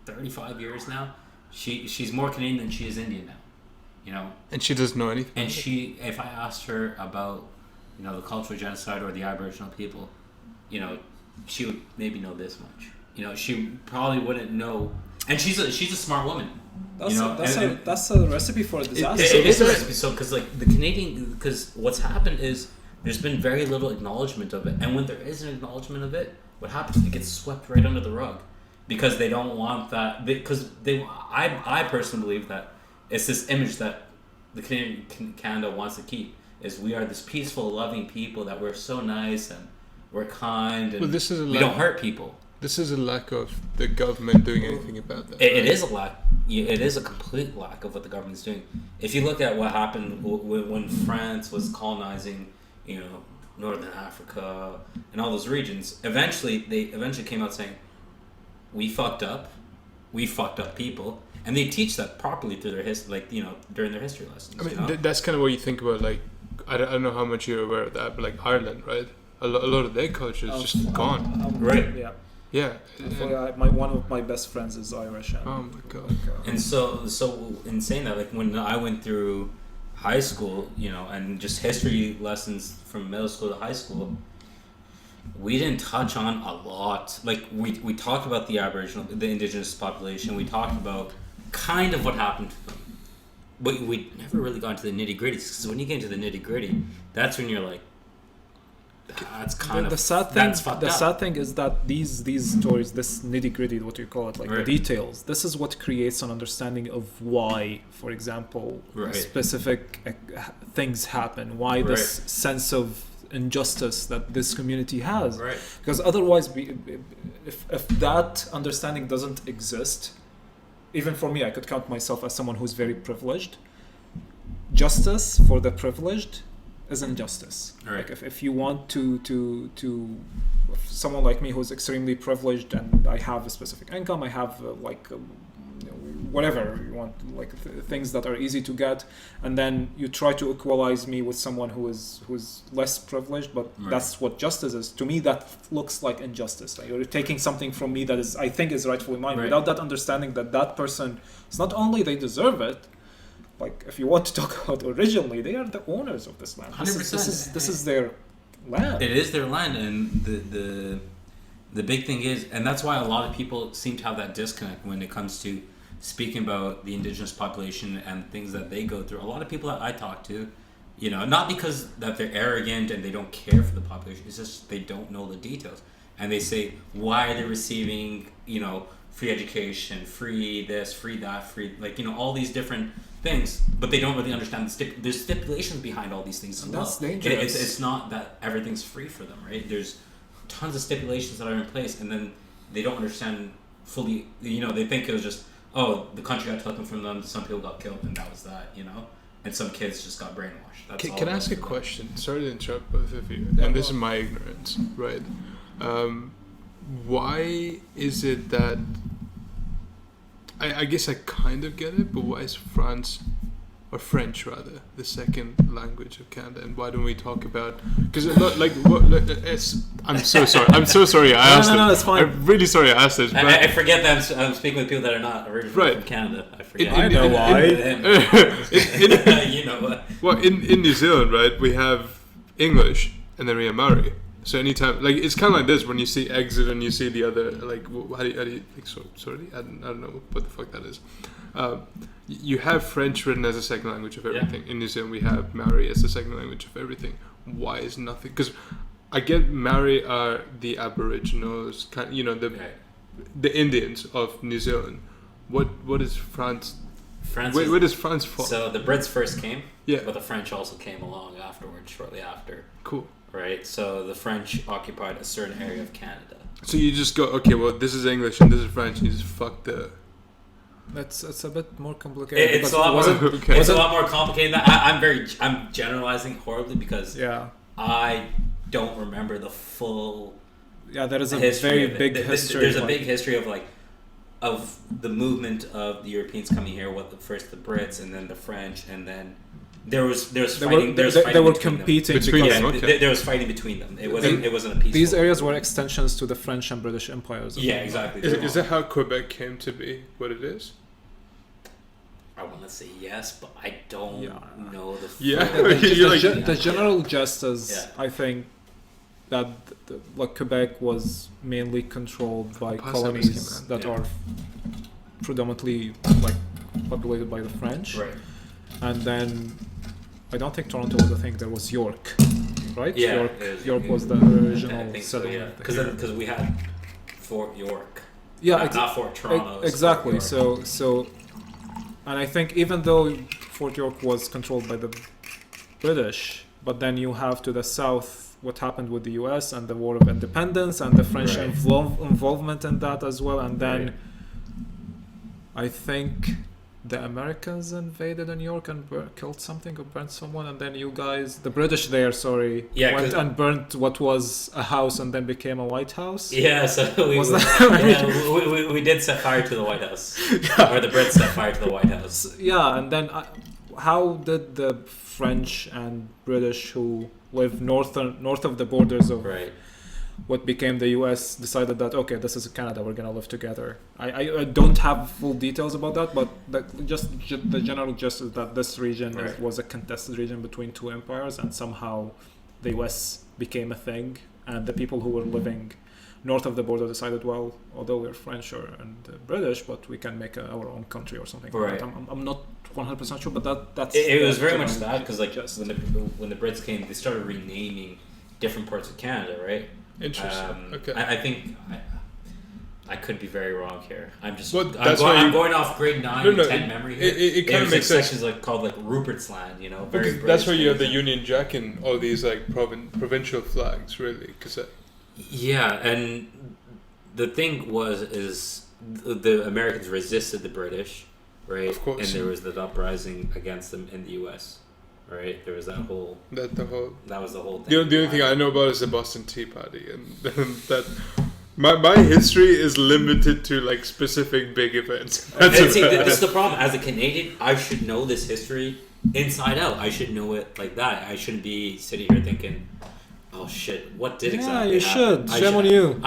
35 years now, she's more Canadian than she is Indian now.
And she doesn't know anything.
And if I asked her about, the cultural genocide or the Aboriginal people, she would maybe know this much. She probably wouldn't know. And she's a smart woman.
That's a recipe for a disaster.
It is a recipe. So, because what's happened is there's been very little acknowledgement of it, and when there is an acknowledgement of it, what happens? It gets swept right under the rug, because they don't want that. Because I personally believe that it's this image that the Canada wants to keep, is we are this peaceful, loving people, that we're so nice and we're kind, and we don't hurt people.
This is a lack of the government doing anything about that.
It is a lack. It is a complete lack of what the government's doing. If you look at what happened when France was colonizing, Northern Africa and all those regions, they eventually came out saying, "We fucked up people," and they teach that properly through their during their history lessons.
I mean, that's kind of what you think about. Like, I don't know how much you're aware of that, but like Ireland, right? A lot of their culture is just gone.
Right.
Yeah.
Yeah.
One of my best friends is Irish.
Oh my god.
And so in saying that, like when I went through high school, and just history lessons from middle school to high school, we didn't touch on a lot. Like we talked about the Aboriginal, the Indigenous population. We talked about kind of what happened to them, but we never really got into the nitty gritty. Because when you get into the nitty gritty, that's when you're like, that's kind of
the sad thing. The sad thing is that these stories, this nitty gritty, what you call it, like the details. This is what creates an understanding of why, for example, specific things happen. Why this sense of injustice that this community has.
Right.
Because otherwise, if that understanding doesn't exist, even for me, I could count myself as someone who's very privileged. Justice for the privileged is injustice.
Right.
Like if you want to someone like me who's extremely privileged and I have a specific income, I have whatever you want, like things that are easy to get, and then you try to equalize me with someone who's less privileged, but that's what justice is. To me, that looks like injustice. Like you're taking something from me that I think is rightfully mine, without that understanding that person, it's not only they deserve it. Like, if you want to talk about originally, they are the owners of this land.
100%.
This is their land.
It is their land, and the big thing is, and that's why a lot of people seem to have that disconnect when it comes to speaking about the indigenous population and things that they go through, a lot of people that I talk to, you know, not because that they're arrogant and they don't care for the population, it's just they don't know the details. And they say, why are they receiving, you know, free education, free this, free that, free, like, you know, all these different things, but they don't really understand there's stipulations behind all these things as well.
That's dangerous.
It's not that everything's free for them, right? There's tons of stipulations that are in place, and then they don't understand fully, you know, they think it was just, oh, the country got taken from them, some people got killed, and that was that, you know? And some kids just got brainwashed. That's all.
Can I ask a question? Sorry to interrupt both of you, and this is my ignorance, right? Why is it that I guess I kind of get it, but why is France, or French rather, the second language of Canada, and why don't we talk about? Because I'm so sorry. I'm so sorry. I asked.
No, it's fine.
I'm really sorry I asked this. But
I forget that I'm speaking with people that are not originally from Canada. I forget.
I know why.
You know what?
Well, in New Zealand, right, we have English and then we have Maori. So anytime, like, it's kind of like this when you see exit and you see the other, like, how do you like, sorry, I don't know what the fuck that is. You have French written as a second language of everything. Yeah. In New Zealand, we have Maori as the second language of everything. Why is nothing? Because I get Maori are the Aboriginals, you know, the Indians of New Zealand. What is France? Where does France fall?
So the Brits first came,
yeah,
but the French also came along afterwards, shortly after.
Cool.
Right, so the French occupied a certain area of Canada.
So you just go, okay, well, this is English and this is French, and you just fuck the...
It's a bit more complicated.
It's a lot more complicated. I'm generalizing horribly because I don't remember the full.
Yeah, there is a very big history.
There's a big history of the movement of the Europeans coming here. First the Brits and then the French, and then there was fighting. They were
competing
between them. Okay.
There was fighting between them. It wasn't a peaceful.
These areas were extensions to the French and British empires.
Yeah, exactly.
Is that how Quebec came to be what it is?
I want to say yes, but I don't know the.
The general gist is, I think, that Quebec was mainly controlled by colonies that are predominantly populated by the French,
right?
And then I don't think Toronto was a thing. There was York, right?
Yeah,
York was the original settlement.
Because we had Fort York.
Yeah,
not Fort Toronto.
Exactly. So, and I think even though Fort York was controlled by the British, but then you have to the south what happened with the U.S. and the War of Independence and the French involvement in that as well, and then I think the Americans invaded New York and killed something or burnt someone, and then you guys, the British there, went and burnt what was a house and then became a White House.
Yeah, so we did set fire to the White House, or the Brits set fire to the White House.
Yeah, and then how did the French and British who live north of the borders of what became the US decided that, okay, this is Canada, we're gonna live together? I don't have full details about that, but the general gist is that this region was a contested region between two empires, and somehow the US became a thing, and the people who were living north of the border decided, well, although we're French and British, but we can make our own country or something.
Right.
I'm not 100% sure, but that's...
It was very much that, because when the Brits came, they started renaming different parts of Canada, right?
Interesting. Okay.
I think I could be very wrong here. I'm going off grade 9 and 10 memory here.
It kind of makes sense.
Sections called Rupert's Land, you know.
Very that's where you have the Union Jack and all these provincial flags, really.
Yeah, and the thing is the Americans resisted the British, right? Of course. And there was the uprising against them in the U.S. Right, there was that whole. That was the whole thing.
The only thing I know about is the Boston Tea Party, and that my history is limited to specific big events.
This is the problem. As a Canadian, I should know this history inside out. I should know it like that. I shouldn't be sitting here thinking, "Oh shit, what did exactly happen?"
Yeah, you should. Shame on you.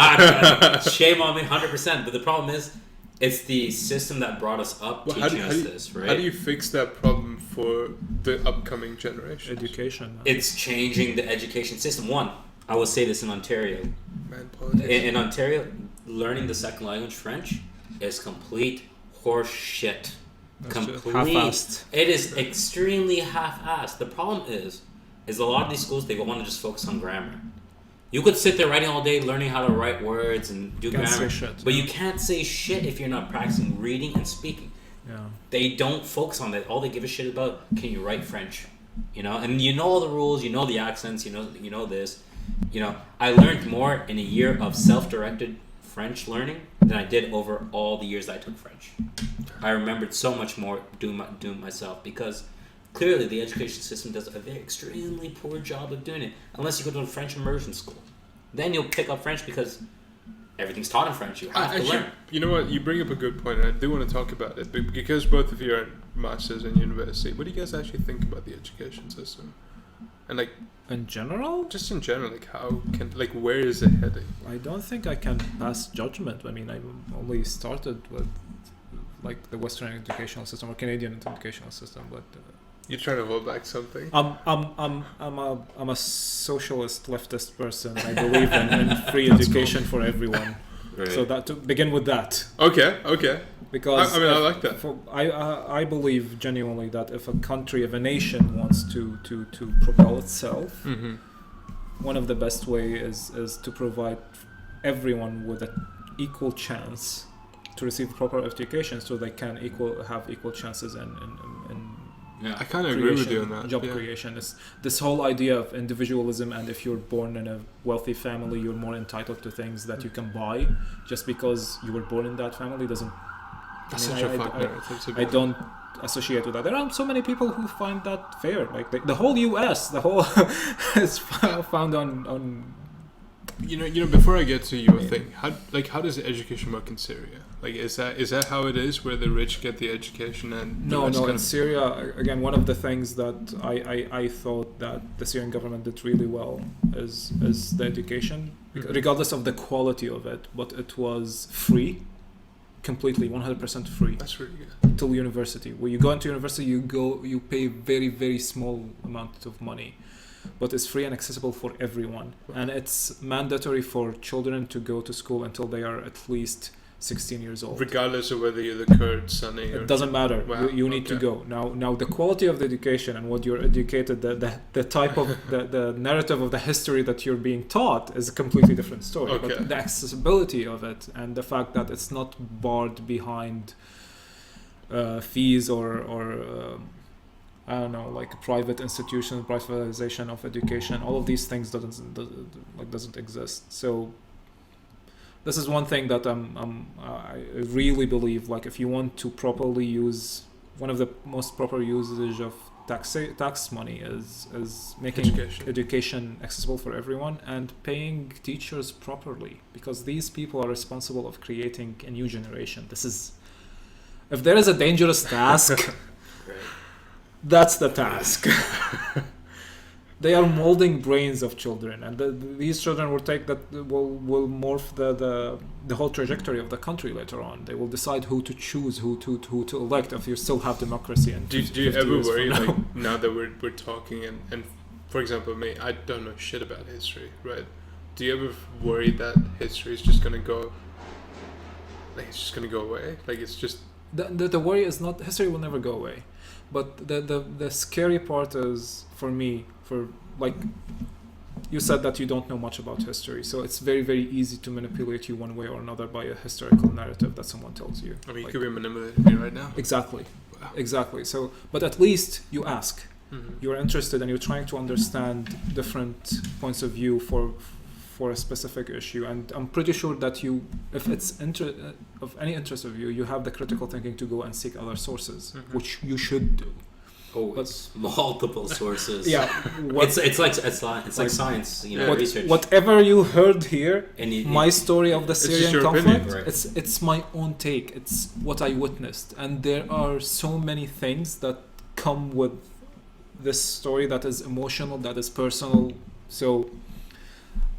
Shame on me, 100%. But the problem is, it's the system that brought us up teaching us this, right?
How do you fix that problem for the upcoming generation?
Education.
It's changing the education system. One, I will say this in Ontario.
Man, politics.
In Ontario, learning the second language, French, is complete horse shit.
That's
Complete.
half-assed.
It is extremely half-assed. The problem is a lot of these schools, they want to just focus on grammar. You could sit there writing all day, learning how to write words and do
Can't
grammar,
say shit,
but
yeah.
you can't say shit if you're not practicing reading and speaking.
Yeah.
They don't focus on that. All they give a shit about, can you write French? You know, and you know all the rules, you know the accents, you know this. You know, I learned more in a year of self-directed French learning than I did over all the years I took French. I remembered so much more doing myself, because clearly the education system does a very extremely poor job of doing it, unless you go to a French immersion school. Then you'll pick up French because everything's taught in French. You have to learn.
You know what? You bring up a good point, and I do want to talk about it, because both of you are masters in university. What do you guys actually think about the education system? And like,
in general,
just in general, like where is it heading?
I don't think I can pass judgment. I mean, I only started with like the Western educational system or Canadian educational system, but
you're trying to hold back something.
I'm a socialist leftist person. I believe in free education for everyone.
Right.
So that, to begin with that.
Okay.
Because
I mean, I like that.
I believe genuinely that if a nation wants to propel itself,
mm-hmm.
one of the best way is to provide everyone with an equal chance to receive proper education, so they can have equal chances in
I kind of agree with you on that.
Job creation is this whole idea of individualism, and if you're born in a wealthy family, you're more entitled to things that you can buy just because you were born in that family doesn't.
That's
I mean,
such a fuck narrative.
I don't associate with that. There are so many people who find that fair. Like the whole U.S., the whole is found on.
You know. Before I get to your thing, how does the education work in Syria? Like, is that how it is, where the rich get the education and
no. In Syria, again, one of the things that I thought that the Syrian government did really well is the education,
mm-hmm.
regardless of the quality of it, but it was free. Completely 100% free.
That's really good.
Till university. When you go into university, you pay very, very small amount of money, but it's free and accessible for everyone. Wow. And it's mandatory for children to go to school until they are at least 16 years old.
Regardless of whether you're the Kurd, Sunni,
it doesn't matter. Wow. You need to go. Now the quality of the education and what you're educated, the type of the narrative of the history that you're being taught is a completely different story.
Okay.
But the accessibility of it and the fact that it's not barred behind fees or I don't know, like private institutions, privatization of education, all of these things doesn't exist. So this is one thing that I really believe, like, if you want to properly use, one of the most proper usage of tax money is making education accessible for everyone and paying teachers properly, because these people are responsible of creating a new generation. If there is a dangerous task, that's the task. They are molding brains of children, and these children will morph the whole trajectory of the country later on. They will decide who to choose, who to elect, if you still have democracy. And
do you ever worry, like, now that we're talking, and for example, me, I don't know shit about history, right? Do you ever worry that history is just gonna go, like, it's just gonna go away? Like, it's just
the worry is not history will never go away, but the scary part is for me. For, like, you said that you don't know much about history, so it's very, very easy to manipulate you one way or another by a historical narrative that someone tells you.
I mean, you could be manipulating me right now.
Exactly.
Wow.
Exactly. So, but at least you ask.
Mm-hmm. You're
interested and you're trying to understand different points of view for a specific issue, and I'm pretty sure that if it's of any interest of you, you have the critical thinking to go and seek other sources, mm-hmm. which you should do.
Oh, it's multiple sources.
Yeah,
it's like science, research.
Whatever you heard here,
and
my story of the Syrian conflict,
right.
it's my own take. It's what I witnessed, and there are so many things that come with this story that is emotional, that is personal. So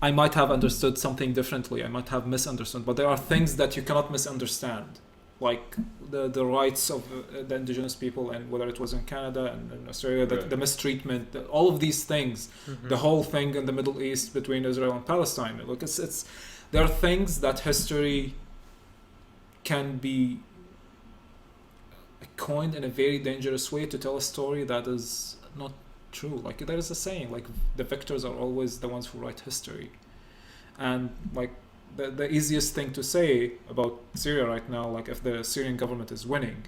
I might have understood something differently. I might have misunderstood, but there are things that you cannot misunderstand. Like the rights of the indigenous people, and whether it was in Canada and in Australia, the mistreatment, all of these things, mm-hmm. the whole thing in the Middle East between Israel and Palestine. Look, there are things that history can be coined in a very dangerous way to tell a story that is not true. Like there is a saying, like the victors are always the ones who write history, and like the easiest thing to say about Syria right now, like if the Syrian government is winning,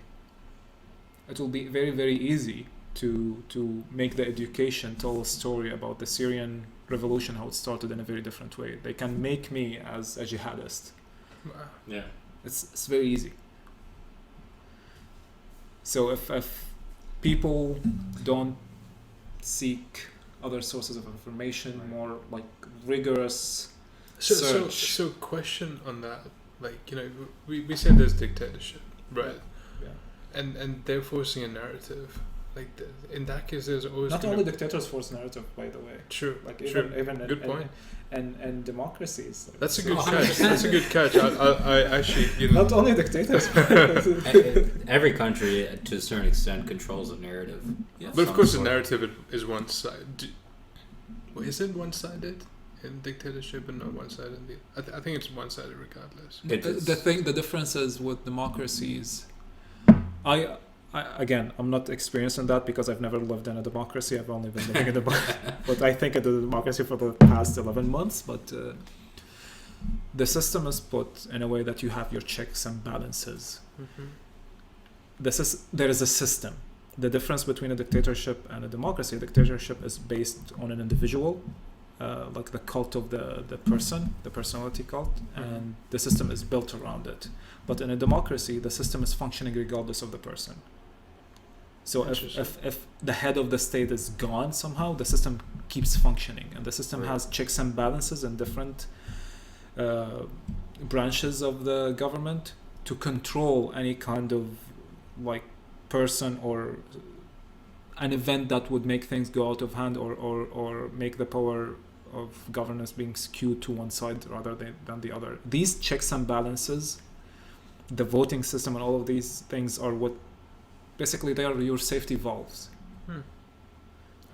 it will be very, very easy to make the education tell a story about the Syrian revolution, how it started in a very different way. They can make me as a jihadist.
Yeah.
It's very easy. So if people don't seek other sources of information, more like rigorous search.
So question on that, like, you know, we said there's dictatorship, right?
Yeah.
And they're forcing a narrative. Like in that case, there's always
not only dictators force narrative, by the way.
True.
Like
true.
even
good point.
And democracies. Like,
that's a good catch. That's a good catch. I actually, you know,
not only dictators.
Every country, to a certain extent, controls a narrative.
Yes.
But of course, the narrative is one side. Is it one-sided in dictatorship and not one-sided? I think it's one-sided regardless.
The difference is with democracies. I'm not experienced in that because I've never lived in a democracy. I've only been living in a but I think in a democracy for the past 11 months. But the system is put in a way that you have your checks and balances.
Mm-hmm.
There is a system. The difference between a dictatorship and a democracy, a dictatorship is based on an individual, like the cult of the person, the personality cult, and the system is built around it. But in a democracy, the system is functioning regardless of the person. So if the head of the state is gone somehow, the system keeps functioning, and the system has checks and balances in different branches of the government to control any kind of like person or an event that would make things go out of hand or make the power of governance being skewed to one side rather than the other. These checks and balances, the voting system and all of these things are what basically they are your safety valves.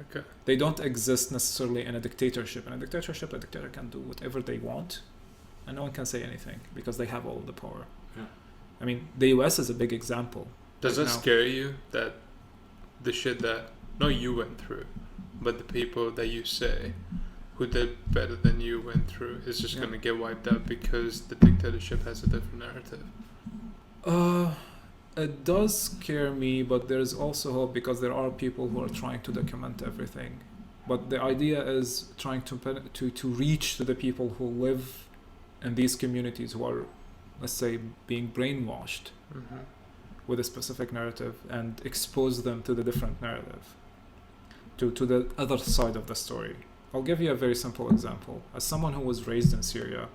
Okay.
They don't exist necessarily in a dictatorship. In a dictatorship, a dictator can do whatever they want and no one can say anything because they have all of the power.
Yeah.
I mean, the US is a big example.
Does that scare you, that the shit that not you went through, but the people that you say who did better than you went through is just going to get wiped out because the dictatorship has a different narrative?
It does scare me, but there's also hope because there are people who are trying to document everything. But the idea is trying to reach to the people who live in these communities who are, let's say, being brainwashed with a specific narrative and expose them to the different narrative, to the other side of the story. I'll give you a very simple example. As someone who was raised in Syria,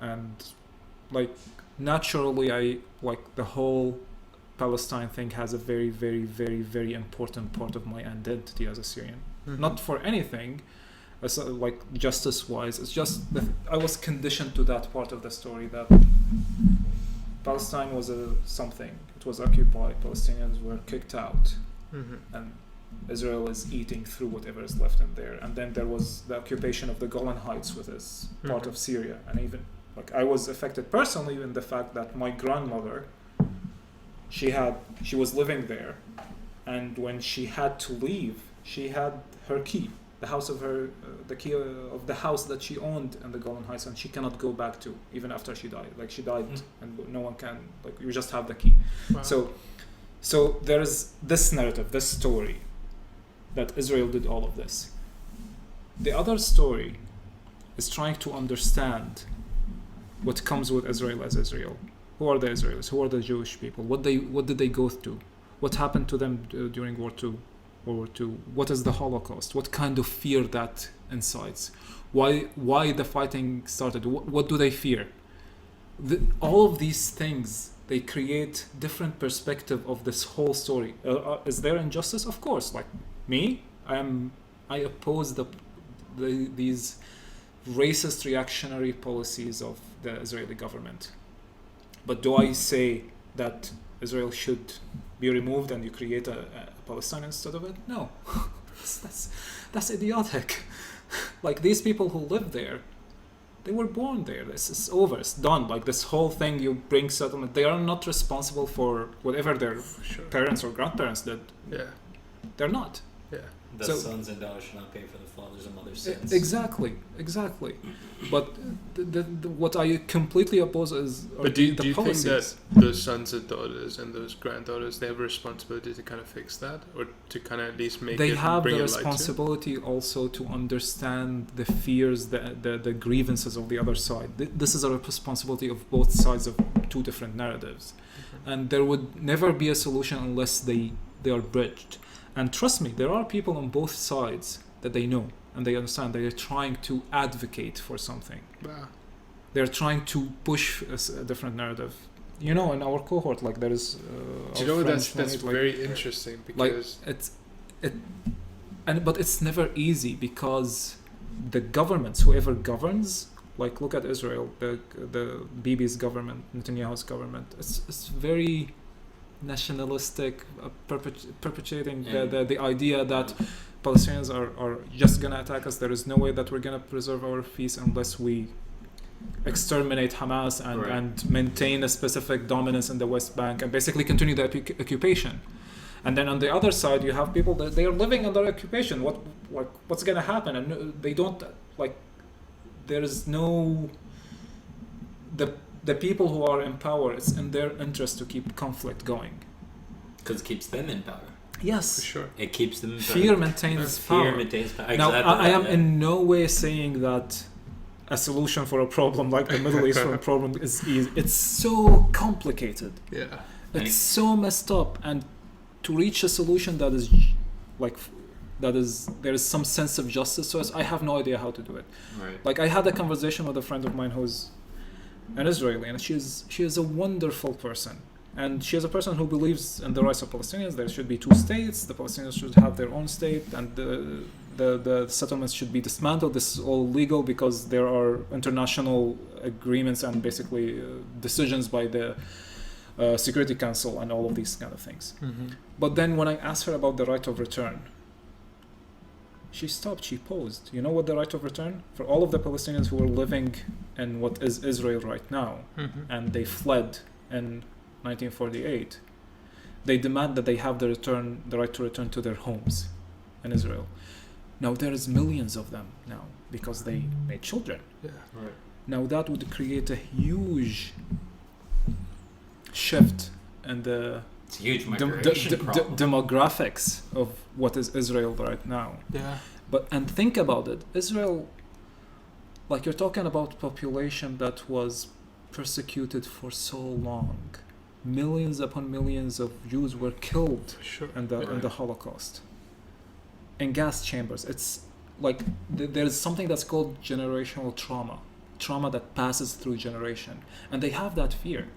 and like naturally I like the whole Palestine thing has a very, very, very, very important part of my identity as a Syrian. Not for anything, like justice-wise. It's just that I was conditioned to that part of the story that Palestine was something. It was occupied. Palestinians were kicked out, and Israel is eating through whatever is left in there. And then there was the occupation of the Golan Heights, which is part of Syria, and even like I was affected personally in the fact that my grandmother, she was living there, and when she had to leave, she had her key, the key of the house that she owned in the Golan Heights, and she cannot go back to even after she died. Like she died, and no one can. Like you just have the key. Wow. So there is this narrative, this story, that Israel did all of this. The other story is trying to understand what comes with Israel as Israel. Who are the Israelis? Who are the Jewish people? What did they go through? What happened to them during World War II? What is the Holocaust? What kind of fear that incites? Why the fighting started? What do they fear? All of these things, they create different perspective of this whole story. Is there injustice? Of course. Like me, I oppose these racist reactionary policies of the Israeli government. But do I say that Israel should be removed and you create a Palestine instead of it? No. that's idiotic. Like these people who live there, They were born there. This is over. It's done. Like this whole thing, you bring settlement. They are not responsible for whatever their parents or grandparents did.
Yeah.
They're not.
Yeah.
The sons and daughters should not pay for the fathers and mothers' sins.
Exactly. But what I completely oppose is
But do you
policies.
think that those sons and daughters and those granddaughters, they have a responsibility to kind of fix that, or to kind of at least make
they
it
have
bring
the
it light to?
responsibility also to understand the fears, the grievances of the other side. This is a responsibility of both sides of two different narratives, and there would never be a solution unless they are bridged. And trust me, there are people on both sides that they know and they understand. They are trying to advocate for something.
Wow.
They're trying to push a different narrative. In our cohort, like there is.
Do you know that's very interesting, because
but it's never easy, because the governments, whoever governs, like look at Israel, the Bibi's government, Netanyahu's government. It's very nationalistic, perpetuating the idea that Palestinians are just going to attack us. There is no way that we're going to preserve our peace unless we exterminate Hamas and maintain a specific dominance in the West Bank and basically continue the occupation. And then on the other side, you have people that they are living under occupation. What's going to happen? And they don't there is no the people who are in power, it's in their interest to keep conflict going.
Because it keeps them in power.
Yes.
For sure.
It keeps them in power.
Fear maintains power.
Fear maintains power.
Now,
Exactly.
I am in no way saying that a solution for a problem like the Middle Eastern problem is easy. It's so complicated.
Yeah.
It's so messed up. And to reach a solution that is there is some sense of justice to us, I have no idea how to do it.
Right.
Like I had a conversation with a friend of mine who's an Israeli, and she is a wonderful person, and she is a person who believes in the rights of Palestinians. There should be two states. The Palestinians should have their own state, and the settlements should be dismantled. This is all legal because there are international agreements and basically decisions by the Security Council and all of these kind of things.
Mm-hmm.
But then when I asked her about the right of return, she stopped, she paused. You know what the right of return? For all of the Palestinians who are living in what is Israel right now, and they fled in 1948, they demand that they have the right to return to their homes in Israel. Now there is millions of them now because they made children.
Yeah.
Right.
Now that would create a huge shift in the
It's a huge migration problem.
demographics of what is Israel right now.
Yeah.
And think about it. Israel, like you're talking about population that was persecuted for so long. Millions upon millions of Jews were killed in the Holocaust. In gas chambers. It's like there's something that's called generational trauma that passes through generation. And they have that fear.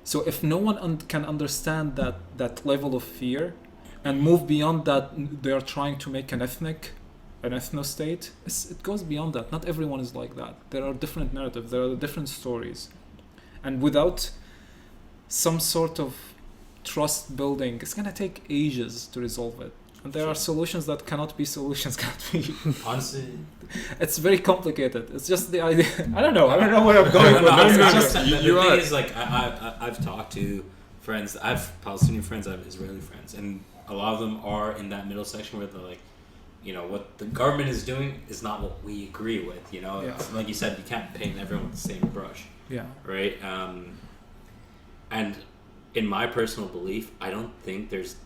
So if no one can understand that level of fear and move beyond that, they are trying to make an ethno-state. It goes beyond that. Not everyone is like that. There are different narratives. There are different stories. And without some sort of trust building, it's going to take ages to resolve it. And there are solutions that cannot be solutions.
Honestly,
it's very complicated. It's just the idea. I don't know where I'm going with this.
The thing is, like, I've talked to friends. I have Palestinian friends. I have Israeli friends, and a lot of them are in that middle section where they're like, what the government is doing is not what we agree with. It's, like you said, you can't paint everyone with the same brush.
Yeah.
Right. And in my personal belief, I don't think there's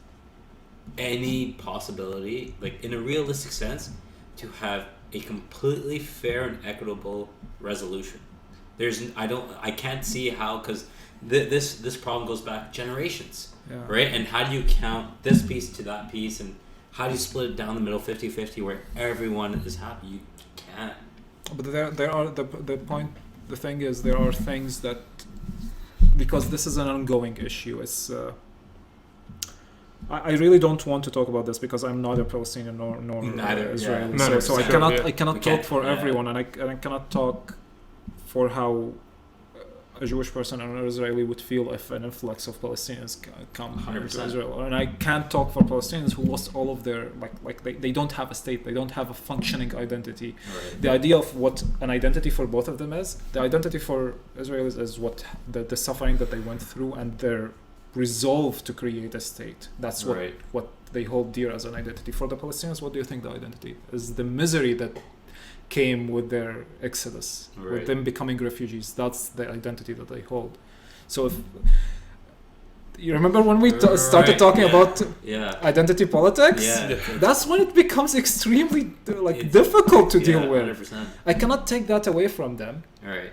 any possibility, like in a realistic sense, to have a completely fair and equitable resolution. I can't see how, because this problem goes back generations, right? And how do you count this piece to that piece, and how do you split it down the middle 50-50 where everyone is happy? You can't.
But there are the thing is, there are things that, because this is an ongoing issue, it's I really don't want to talk about this because I'm not a Palestinian nor Israeli.
Yeah.
So I cannot talk for everyone, and I cannot talk for a Jewish person or an Israeli would feel if an influx of Palestinians come
100%.
to Israel. And I can't talk for Palestinians who lost all of their they don't have a state, they don't have a functioning identity.
Right.
The idea of what an identity for both of them is, the identity for Israelis is what the suffering that they went through and their resolve to create a state. That's what they hold dear as an identity. For the Palestinians, what do you think the identity is? The misery that came with their exodus, with them becoming refugees. That's the identity that they hold. So if you remember when we started talking about identity politics, that's when it becomes extremely difficult to deal with.
100%.
I cannot take that away from them.
Right.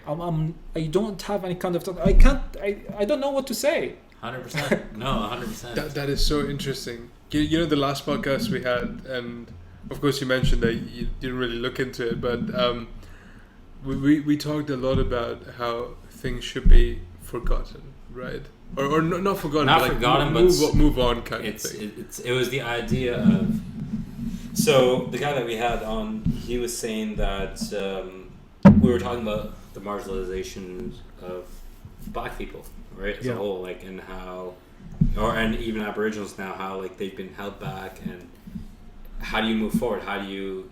I don't have any kind of I don't know what to say.
100%. No, 100%.
That is so interesting. You know, the last podcast we had, and of course you mentioned that you didn't really look into it, but we talked a lot about how things should be forgotten, right? Or not forgotten,
not
but
forgotten,
move on kind of thing.
It was the idea of, so the guy that we had on, he was saying that we were talking about the marginalization of black people, right, as a whole, like, and how, and even Aboriginals now, how like they've been held back, and how do you move forward? How do you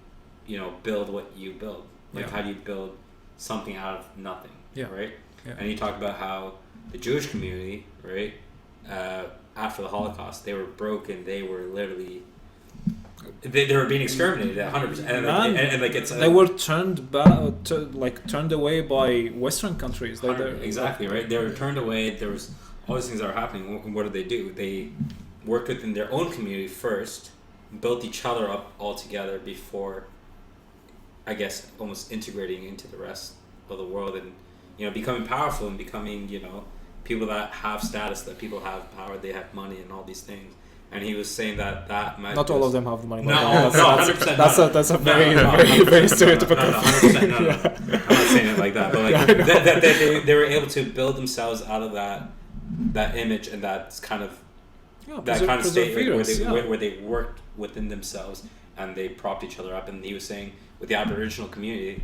build what you build? Like, how do you build something out of nothing? Right? Yeah. And you talk about how the Jewish community, right, after the Holocaust, they were broken. They were literally, they were being exterminated 100%. And like it's
they were turned back, turned away by Western countries.
Exactly, right. They were turned away. There was all these things that were happening. What did? They worked within their own community first, built each other up all together before, I guess, almost integrating into the rest of the world, and becoming powerful and becoming people that have status, that people have power, they have money and all these things. And he was saying that might
not all of them have the money.
No, 100%.
That's a very stereotypical.
No, 100%. No. I'm not saying it like that, but like that they were able to build themselves out of that image and that kind of state where they worked within themselves and they propped each other up. And he was saying with the Aboriginal community,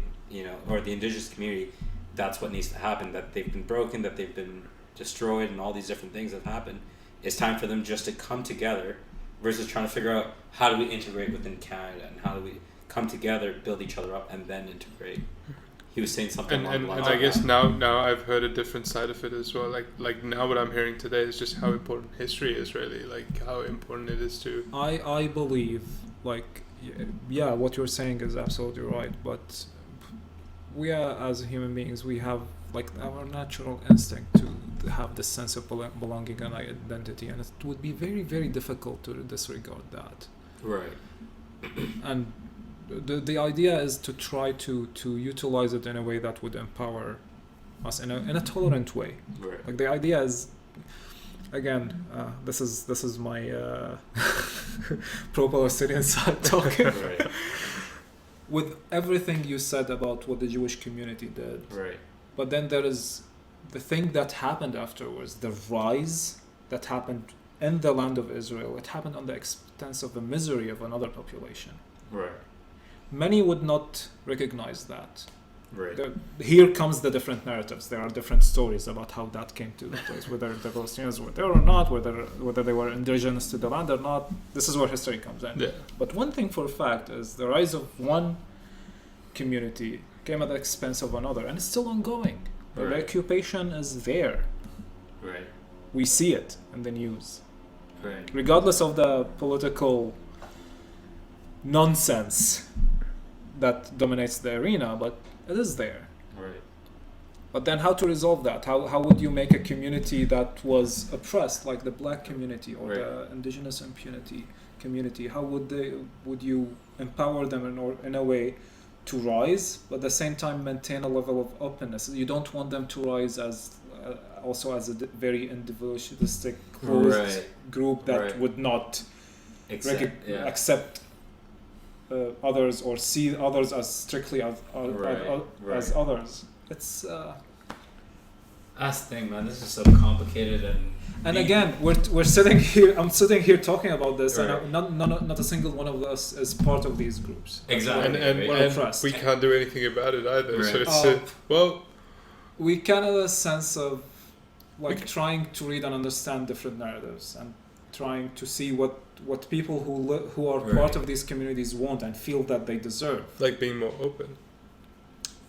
or the indigenous community, that's what needs to happen. That they've been broken, that they've been destroyed, and all these different things have happened. It's time for them just to come together versus trying to figure out how do we integrate within Canada and how do we come together, build each other up, and then integrate. He was saying something along the lines
and I guess now I've heard a different side of it as well. Like now what I'm hearing today is just how important history is, really, like how important it is to.
I believe, like, what you're saying is absolutely right, but we are, as human beings, we have like our natural instinct to have this sense of belonging and identity, and it would be very, very difficult to disregard that.
Right.
And the idea is to try to utilize it in a way that would empower us in a tolerant way.
Right.
Like the idea is, again, this is my pro-Palestinian side talking.
Right.
With everything you said about what the Jewish community did,
right?
But then there is the thing that happened afterwards, the rise that happened in the land of Israel. It happened on the expense of the misery of another population.
Right.
Many would not recognize that.
Right.
Here comes the different narratives. There are different stories about how that came to the place, whether the Palestinians were there or not, whether they were indigenous to the land or not. This is where history comes in.
Yeah.
But one thing for a fact is the rise of one community came at the expense of another, and it's still ongoing.
Right.
The occupation is there.
Right.
We see it in the news.
Right.
Regardless of the political nonsense that dominates the arena, but it is there.
Right.
But then how to resolve that? How would you make a community that was oppressed, like the black community or the indigenous community? How would you empower them in a way to rise, but at the same time maintain a level of openness? You don't want them to rise as a very individualistic, closed group that would not accept others or see others as strictly as others. It's
that's the thing, man. This is so complicated
and again, we're sitting here. I'm sitting here talking about this, and not a single one of us is part of these groups.
Exactly,
and we can't do anything about it either.
Right.
So it's
we can have a sense of like trying to read and understand different narratives and trying to see what people who are part of these communities want and feel that they deserve.
Like being more open.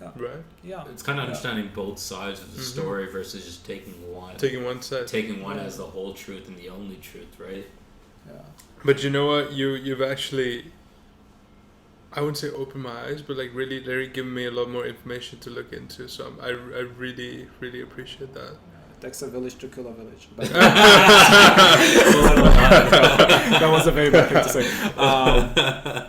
Yeah.
Right.
Yeah.
It's kind of understanding both sides of the story versus just taking one.
Taking one side.
Taking one as the whole truth and the only truth, right?
Yeah.
But you know what? You've actually, I wouldn't say opened my eyes, but like really given me a lot more information to look into. So I really appreciate that.
It takes a village to kill a village. That was a very bad thing to say.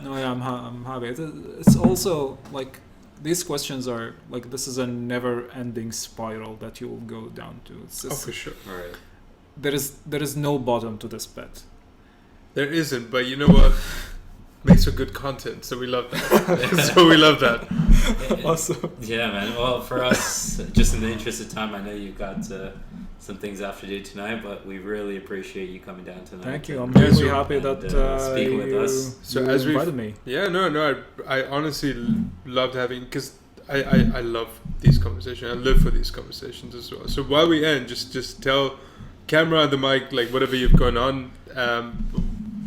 No, yeah, I'm happy. It's also like these questions are like this is a never-ending spiral that you will go down to. It's just,
for sure.
All right.
There is no bottom to this pit.
There isn't, but you know what? Makes for good content, so we love that. So we love that.
Awesome.
Yeah, man. Well, for us, just in the interest of time, I know you've got some things after to do tonight, but we really appreciate you coming down tonight.
Thank you. I'm really happy that
speaking with us.
So
you
as we
invited me.
Yeah, no. I honestly loved having because I love these conversations. I live for these conversations as well. So while we end, just tell camera, the mic, like whatever you've going on.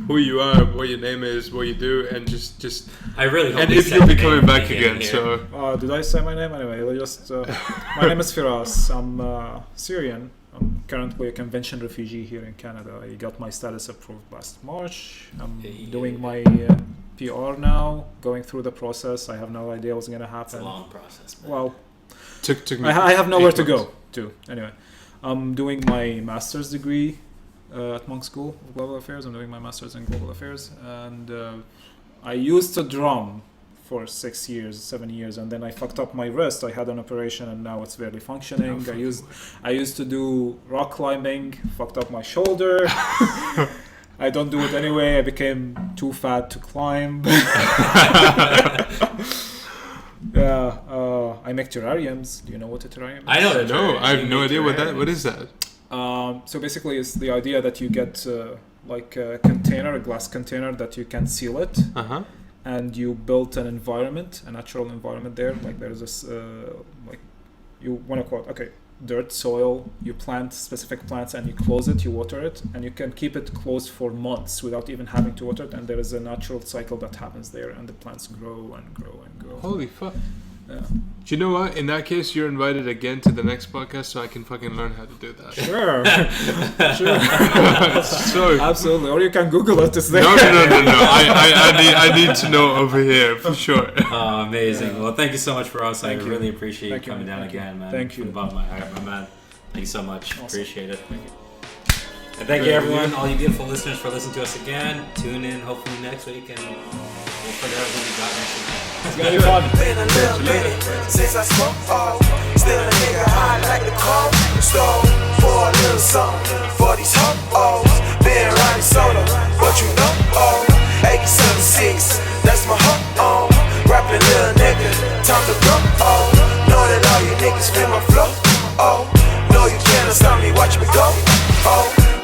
Who you are, what your name is, what you do, and just.
I really hope.
And if you'll be coming back again, so.
Did I say my name anyway? My name is Firas. I'm Syrian. I'm currently a convention refugee here in Canada. I got my status approved last March. I'm doing my PR now, going through the process. I have no idea what's gonna happen.
It's a long process. Man.
Well,
took me.
I have nowhere to go to. Anyway, I'm doing my master's degree. At Monk School of Global Affairs. I'm doing my master's in global affairs, and I used to drum for 7 years, and then I fucked up my wrist. I had an operation, and now it's barely functioning. I used to do rock climbing, fucked up my shoulder. I don't do it anyway. I became too fat to climb. Yeah, I make terrariums. Do you know what a terrarium is?
I know that.
No, I have no idea what is that.
So basically, it's the idea that you get like a glass container that you can seal it, and you build an environment, a natural environment there. Like there's this, like you want to call it, dirt, soil. You plant specific plants and you close it, you water it, and you can keep it closed for months without even having to water it. And there is a natural cycle that happens there, and the plants grow and grow and grow.
Holy fuck.
Yeah.
Do you know what? In that case, you're invited again to the next podcast, so I can fucking learn how to do that.
Sure.
So
absolutely. Or you can Google it. It's there.
No. I need to know over here for sure.
Amazing. Yeah. Well, thank you so much for us.
Thank
I
you.
really appreciate you coming down
Thank
again,
you.
man.
Thank you.
From the bottom of my heart, my man. Thank you so much.
Awesome.
Appreciate it. Thank you. And thank you, everyone, all you beautiful listeners, for listening to us again. Tune in, hopefully, next week, and we'll figure out what we got next week.
It's gonna be fun.
Been a little minute since I spoke. Still a nigga high like the cold stove. For a little something for these ho-ohs. Been riding solo, but you know, 876, that's my ho-oh. Rapping little nigga, time to go. Know that all you niggas feel my flow. No, you can't stop me, watch me go.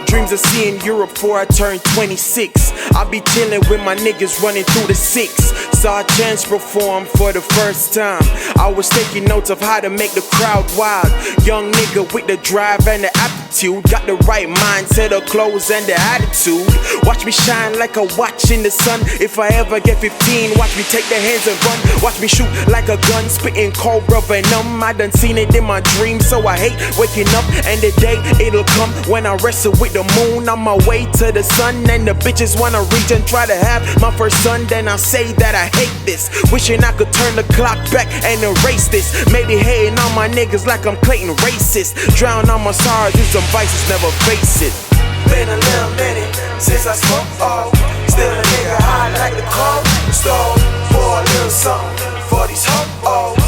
Dreams of seeing Europe before I turn 26. I be chillin' with my niggas running through the 6. Saw Chance perform for the first time. I was taking notes of how to make the crowd wild. Young nigga with the drive and the aptitude. Got the right mindset, the clothes and the attitude. Watch me shine like a watch in the sun. If I ever get 15, watch me take the hands and run. Watch me shoot like a gun, spitting cobra venom. I done seen it in my dreams, so I hate waking up. And the day it'll come when I wrestle with the moon on my way to the sun. And the bitches wanna reach and try to have my first son. Then I say that I hate this, wishing I could turn the clock back and erase this. Maybe hating on my niggas like I'm Clayton racist. Drown on my sorrows and some vices, never face it. Been a little minute since I spoke. Still a nigga high like the cold stove. For a little something for these ho-ohs.